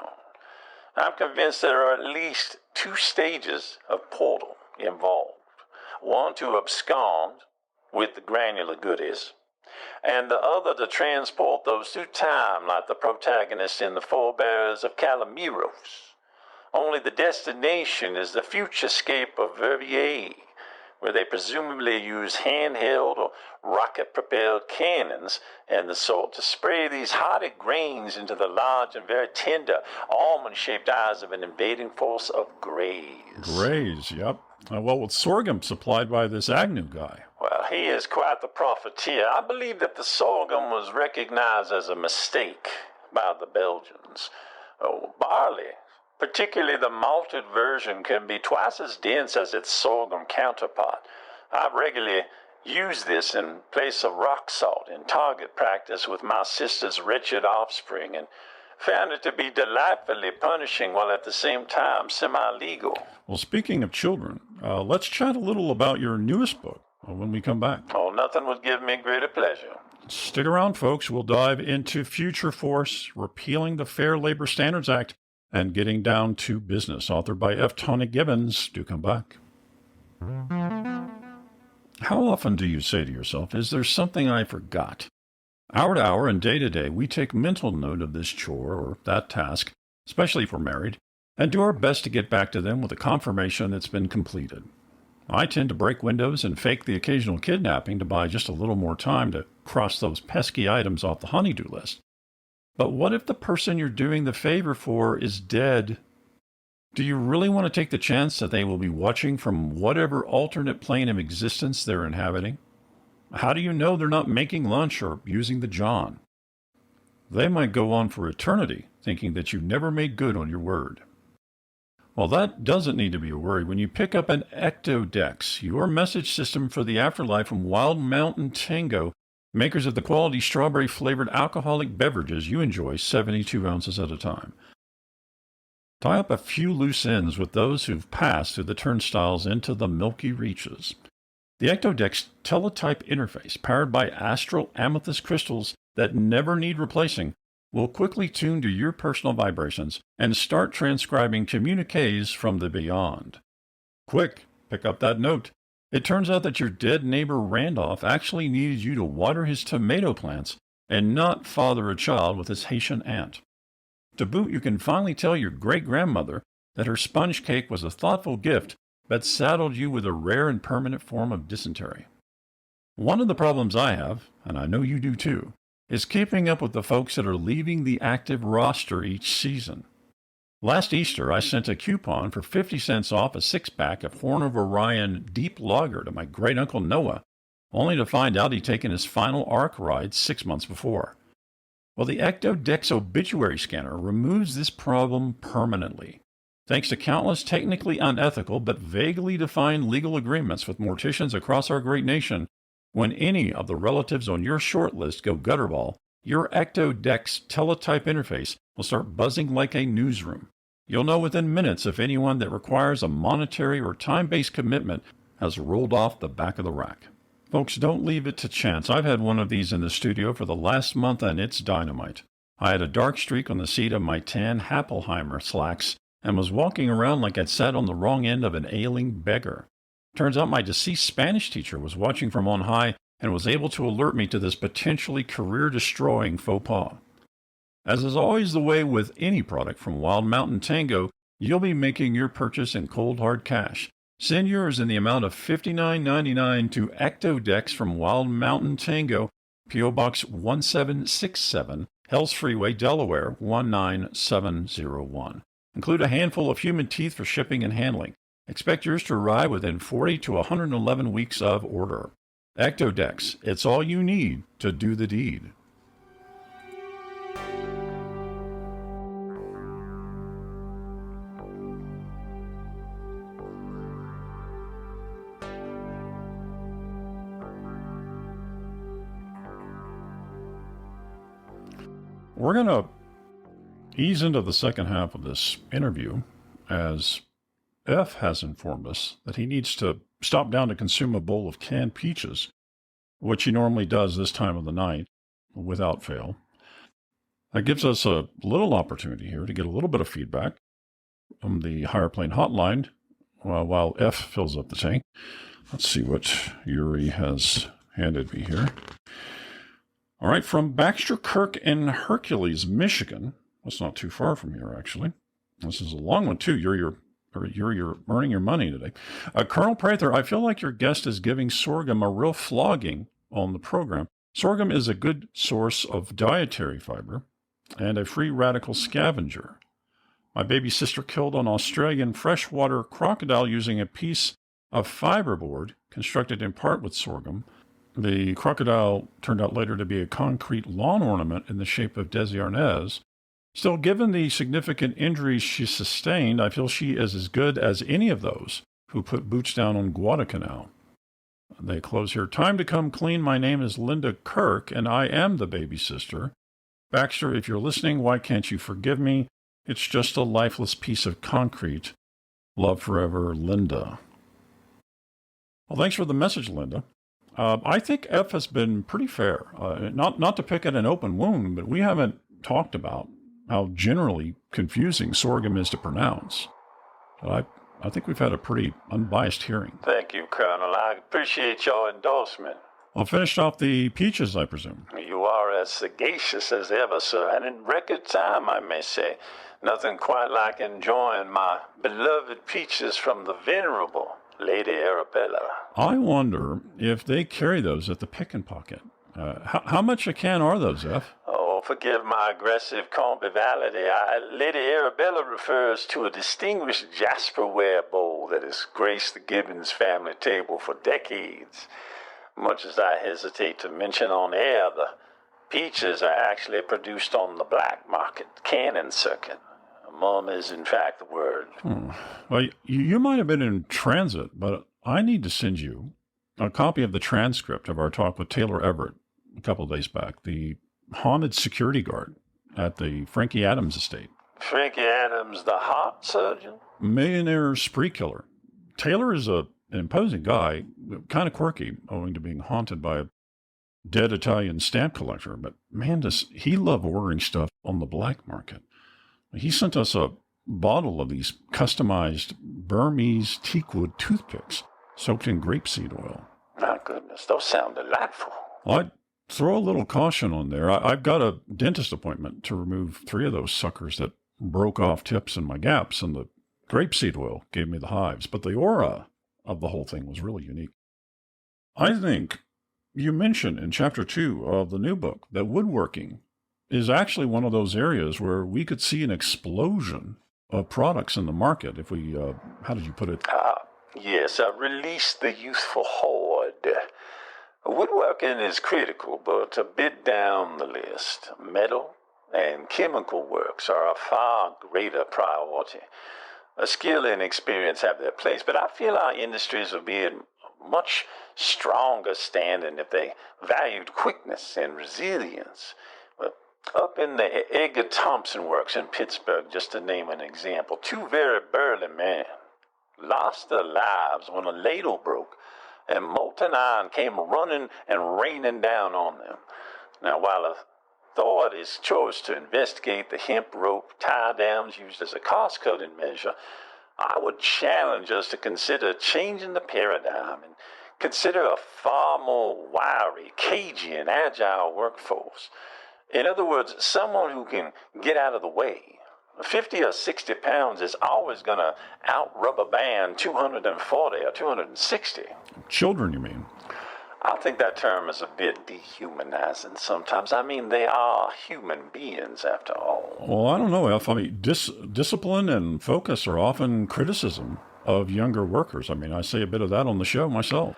Speaker 4: I'm convinced there are at least 2 stages of portal involved. One to abscond with the granular goodies, and the other to transport those through time like the protagonists in The Forebears of Calamiros. Only the destination is the future scape of Verviers, where they presumably use handheld or rocket-propelled cannons and the sort to spray these hearty grains into the large and very tender almond-shaped eyes of an invading force of greys.
Speaker 2: Greys, yep. Well, with sorghum supplied by this Agnew guy.
Speaker 4: Well, he is quite the profiteer. I believe that the sorghum was recognized as a mistake by the Belgians. Barley, particularly the malted version, can be twice as dense as its sorghum counterpart. I've regularly used this in place of rock salt in target practice with my sister's wretched offspring, and found it to be delightfully punishing while at the same time semi-legal.
Speaker 2: Well, speaking of children, let's chat a little about your newest book when we come back.
Speaker 4: Oh, nothing would give me greater pleasure.
Speaker 2: Stick around, folks. We'll dive into Future Force, Repealing the Fair Labor Standards Act, and Getting Down to Business, authored by F. Tawny Gibbons. Do come back. How often do you say to yourself, is there something I forgot? Hour to hour and day to day, we take mental note of this chore or that task, especially if we're married, and do our best to get back to them with a confirmation it's been completed. I tend to break windows and fake the occasional kidnapping to buy just a little more time to cross those pesky items off the honey-do list. But what if the person you're doing the favor for is dead? Do you really want to take the chance that they will be watching from whatever alternate plane of existence they're inhabiting? How do you know they're not making lunch or using the John? They might go on for eternity thinking that you never made good on your word. Well, that doesn't need to be a worry when you pick up an Ectodex, your message system for the afterlife from Wild Mountain Tango, makers of the quality strawberry-flavored alcoholic beverages you enjoy 72 ounces at a time. Tie up a few loose ends with those who've passed through the turnstiles into the milky reaches. The Ectodex teletype interface, powered by astral amethyst crystals that never need replacing, will quickly tune to your personal vibrations and start transcribing communiques from the beyond. Quick, pick up that note. It turns out that your dead neighbor Randolph actually needed you to water his tomato plants and not father a child with his Haitian aunt. To boot, you can finally tell your great-grandmother that her sponge cake was a thoughtful gift that saddled you with a rare and permanent form of dysentery. One of the problems I have, and I know you do too, is keeping up with the folks that are leaving the active roster each season. Last Easter, I sent a coupon for 50 cents off a six-pack of Horn of Orion Deep Lager to my great-uncle Noah, only to find out he'd taken his final ARC ride 6 months before. Well, the Ectodex obituary scanner removes this problem permanently, thanks to countless technically unethical but vaguely defined legal agreements with morticians across our great nation. When any of the relatives on your short list go gutterball, your Ectodex teletype interface will start buzzing like a newsroom. You'll know within minutes if anyone that requires a monetary or time-based commitment has rolled off the back of the rack. Folks, don't leave it to chance. I've had one of these in the studio for the last month, and it's dynamite. I had a dark streak on the seat of my tan Happelheimer slacks and was walking around like I'd sat on the wrong end of an ailing beggar. Turns out my deceased Spanish teacher was watching from on high and was able to alert me to this potentially career-destroying faux pas. As is always the way with any product from Wild Mountain Tango, you'll be making your purchase in cold hard cash. Send yours in the amount of $59.99 to Ectodex from Wild Mountain Tango, P.O. Box 1767, Hells Freeway, Delaware 19701. Include a handful of human teeth for shipping and handling. Expect yours to arrive within 40 to 111 weeks of order. Ectodex, it's all you need to do the deed. We're going to ease into the second half of this interview as F has informed us that he needs to stop down to consume a bowl of canned peaches, which he normally does this time of the night without fail. That gives us a little opportunity here to get a little bit of feedback from the higher plane hotline while F fills up the tank. Let's see what Yuri has handed me here. All right, from Baxter Kirk in Hercules, Michigan. That's not too far from here, actually. This is a long one, too. You're earning your money today. Colonel Prather, I feel like your guest is giving sorghum a real flogging on the program. Sorghum is a good source of dietary fiber and a free radical scavenger. My baby sister killed an Australian freshwater crocodile using a piece of fiberboard constructed in part with sorghum. The crocodile turned out later to be a concrete lawn ornament in the shape of Desi Arnaz. Still, given the significant injuries she sustained, I feel she is as good as any of those who put boots down on Guadalcanal. They close here. Time to come clean. My name is Linda Kirk, and I am the baby sister. Baxter, if you're listening, why can't you forgive me? It's just a lifeless piece of concrete. Love forever, Linda. Well, thanks for the message, Linda. I think F has been pretty fair. Not to pick at an open wound, but we haven't talked about how generally confusing sorghum is to pronounce. But I think we've had a pretty unbiased hearing.
Speaker 4: Thank you, Colonel. I appreciate your endorsement.
Speaker 2: Well, finished off the peaches, I presume.
Speaker 4: You are as sagacious as ever, sir, and in record time, I may say. Nothing quite like enjoying my beloved peaches from the venerable Lady Arabella.
Speaker 2: I wonder if they carry those at the pick and pocket. How much a can are those, F?
Speaker 4: Oh, forgive my aggressive conviviality. Lady Arabella refers to a distinguished jasperware bowl that has graced the Gibbons family table for decades. Much as I hesitate to mention on air, the peaches are actually produced on the black market canning circuit. Mum is, in fact, the word.
Speaker 2: Well, you might have been in transit, but I need to send you a copy of the transcript of our talk with Taylor Everett a couple of days back, the haunted security guard at the Frankie Adams estate.
Speaker 4: Frankie Adams, the heart surgeon?
Speaker 2: Millionaire spree killer. Taylor is an imposing guy, kind of quirky, owing to being haunted by a dead Italian stamp collector, but man, does he love ordering stuff on the black market. He sent us a bottle of these customized Burmese teakwood toothpicks soaked in grapeseed oil.
Speaker 4: My goodness, those sound delightful.
Speaker 2: Well, I'd throw a little caution on there. I've got a dentist appointment to remove 3 of those suckers that broke off tips in my gaps, and the grapeseed oil gave me the hives, but the aura of the whole thing was really unique. I think you mentioned in chapter 2 of the new book that woodworking is actually one of those areas where we could see an explosion of products in the market if we, how did you put it?
Speaker 4: Yes, release the youthful horde. Woodworking is critical, but a bit down the list. Metal and chemical works are a far greater priority. Skill and experience have their place, but I feel our industries would be in much stronger standing if they valued quickness and resilience. But up in the Edgar Thompson Works in Pittsburgh, just to name an example, 2 very burly men lost their lives when a ladle broke and molten iron came running and raining down on them. Now, while authorities chose to investigate the hemp rope tie-downs used as a cost-cutting measure, I would challenge us to consider changing the paradigm and consider a far more wiry, cagey, and agile workforce. In other words, someone who can get out of the way. 50 or 60 pounds is always going to out-rubber band 240 or 260.
Speaker 2: Children, you mean?
Speaker 4: I think that term is a bit dehumanizing sometimes. I mean, they are human beings, after all.
Speaker 2: Well, I don't know, Elf. I mean, discipline and focus are often criticism of younger workers. I mean, I say a bit of that on the show myself.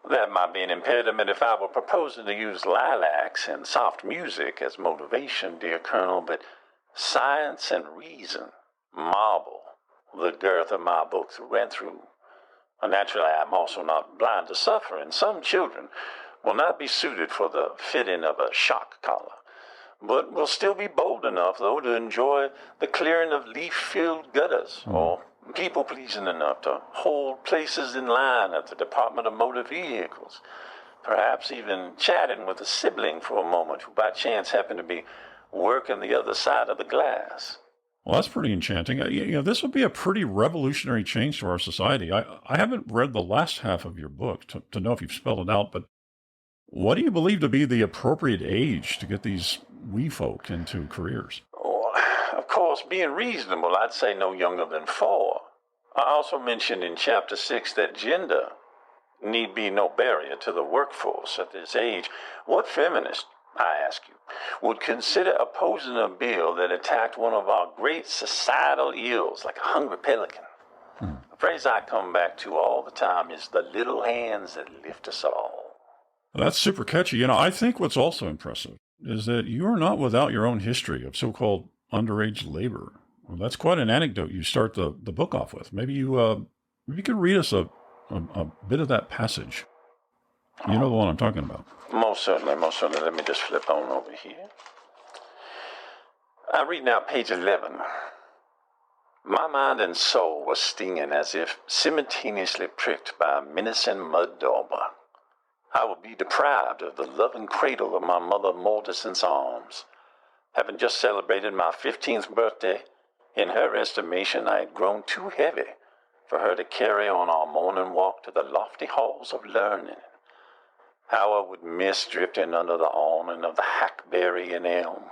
Speaker 4: That might be an impediment if I were proposing to use lilacs and soft music as motivation, dear Colonel, but science and reason marble the girth of my book through and through. Naturally, I'm also not blind to suffering. Some children will not be suited for the fitting of a shock collar, but will still be bold enough, though, to enjoy the clearing of leaf-filled gutters, or people-pleasing enough to hold places in line at the Department of Motor Vehicles, perhaps even chatting with a sibling for a moment who by chance happened to be working the other side of the glass.
Speaker 2: Well, that's pretty enchanting. This would be a pretty revolutionary change to our society. I haven't read the last half of your book to know if you've spelled it out, but what do you believe to be the appropriate age to get these wee folk into careers?
Speaker 4: Oh, of course, being reasonable, I'd say no younger than 4. I also mentioned in Chapter 6 that gender need be no barrier to the workforce at this age. What feminist, I ask you, would consider opposing a bill that attacked one of our great societal ills, like a hungry pelican? The phrase I come back to all the time is the little hands that lift us all.
Speaker 2: Well, that's super catchy. I think what's also impressive is that you are not without your own history of so-called underage labor. Well, that's quite an anecdote you start the book off with. Maybe you could read us a bit of that passage. You know the one I'm talking about.
Speaker 4: Most certainly. Let me just flip on over here. I read now page 11. My mind and soul was stinging as if simultaneously pricked by a menacing mud dauber. I would be deprived of the loving cradle of my mother Mortison's arms. Having just celebrated my 15th birthday, in her estimation I had grown too heavy for her to carry on our morning walk to the lofty halls of learning. How I would miss drifting under the awning of the hackberry and elm,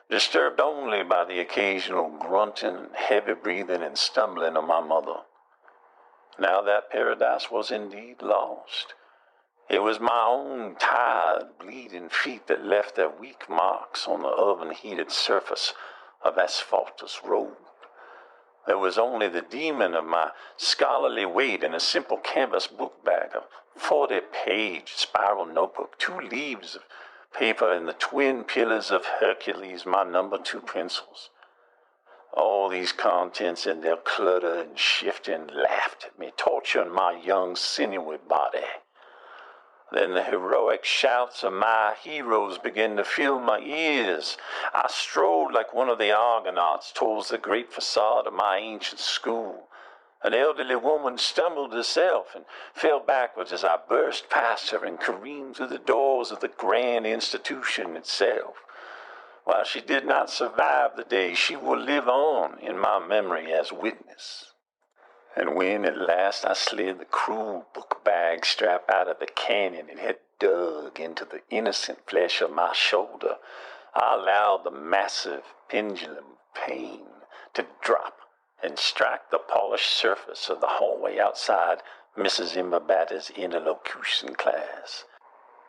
Speaker 4: disturbed only by the occasional grunting, heavy breathing, and stumbling of my mother. Now that paradise was indeed lost. It was my own tired, bleeding feet that left their weak marks on the oven-heated surface of asphaltous road. There was only the demon of my scholarly weight in a simple canvas book bag, a 40-page spiral notebook, 2 leaves of paper, and the twin pillars of Hercules, my number 2 pencils. All these contents in their clutter and shifting laughed at me, torturing my young sinewy body. Then the heroic shouts of my heroes began to fill my ears. I strode like one of the Argonauts towards the great facade of my ancient school. An elderly woman stumbled herself and fell backwards as I burst past her and careened through the doors of the grand institution itself. While she did not survive the day, she will live on in my memory as witness. And when at last I slid the cruel book bag strap out of the canyon and had dug into the innocent flesh of my shoulder, I allowed the massive pendulum of pain to drop and strike the polished surface of the hallway outside Mrs. Imbabatta's interlocution class.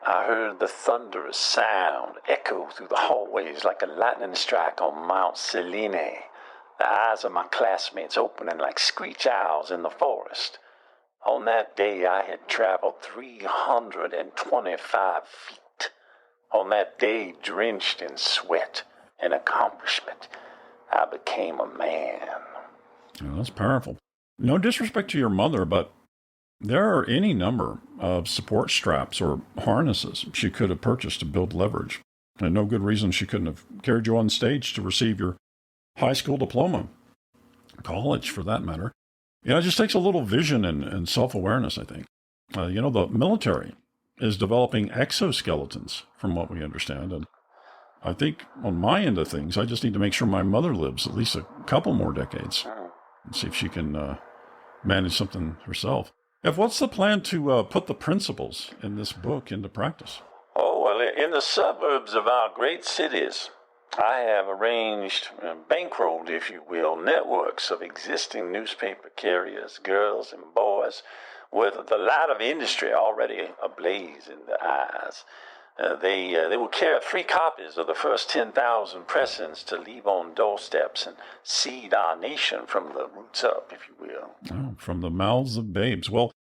Speaker 4: I heard the thunderous sound echo through the hallways like a lightning strike on Mount Selene, the eyes of my classmates opening like screech owls in the forest. On that day I had traveled 325 feet. On that day, drenched in sweat and accomplishment, I became a man.
Speaker 2: Oh, that's powerful. No disrespect to your mother, but there are any number of support straps or harnesses she could have purchased to build leverage. And no good reason she couldn't have carried you on stage to receive your high school diploma, college for that matter. It just takes a little vision and self-awareness, I think. The military is developing exoskeletons, from what we understand. And I think on my end of things, I just need to make sure my mother lives at least a couple more decades and see if she can manage something herself. F, what's the plan to put the principles in this book into practice?
Speaker 4: Oh, well, in the suburbs of our great cities, I have arranged, bankrolled, if you will, networks of existing newspaper carriers, girls and boys, with the light of industry already ablaze in their eyes. They will carry free copies of the first 10,000 pressings to leave on doorsteps and seed our nation from the roots up, if you will.
Speaker 2: Oh, from the mouths of babes. Well,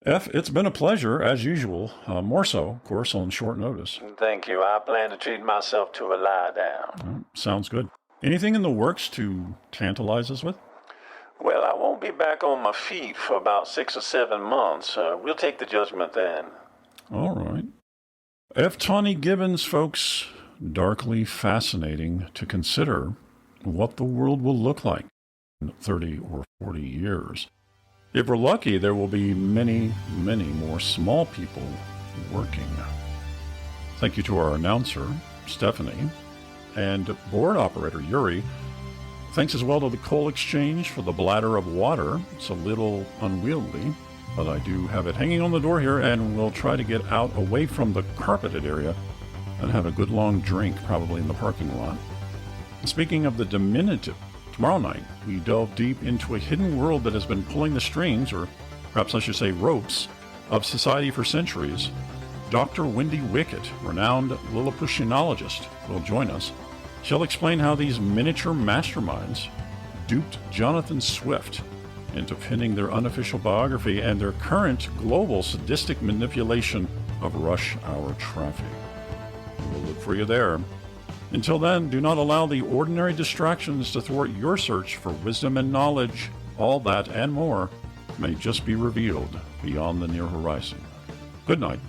Speaker 2: F, it's been a pleasure, as usual. More so, of course, on short notice.
Speaker 4: Thank you. I plan to treat myself to a lie down.
Speaker 2: Oh, sounds good. Anything in the works to tantalize us with?
Speaker 4: Well, I won't be back on my feet for about 6 or 7 months. We'll take the judgment then.
Speaker 2: All right. F. Tawny Gibbons, folks, darkly fascinating to consider what the world will look like in 30 or 40 years. If we're lucky, there will be many, many more small people working. Thank you to our announcer, Stephanie, and board operator, Yuri. Thanks as well to the Coal Exchange for the bladder of water. It's a little unwieldy, but I do have it hanging on the door here, and we'll try to get out away from the carpeted area and have a good long drink, probably in the parking lot. Speaking of the diminutive, tomorrow night we delve deep into a hidden world that has been pulling the strings, or perhaps I should say ropes, of society for centuries. Dr. Wendy Wickett, renowned Lilliputianologist, will join us. She'll explain how these miniature masterminds duped Jonathan Swift into penning their unofficial biography and their current global sadistic manipulation of rush hour traffic. We'll look for you there. Until then, do not allow the ordinary distractions to thwart your search for wisdom and knowledge. All that and more may just be revealed beyond the near horizon. Good night.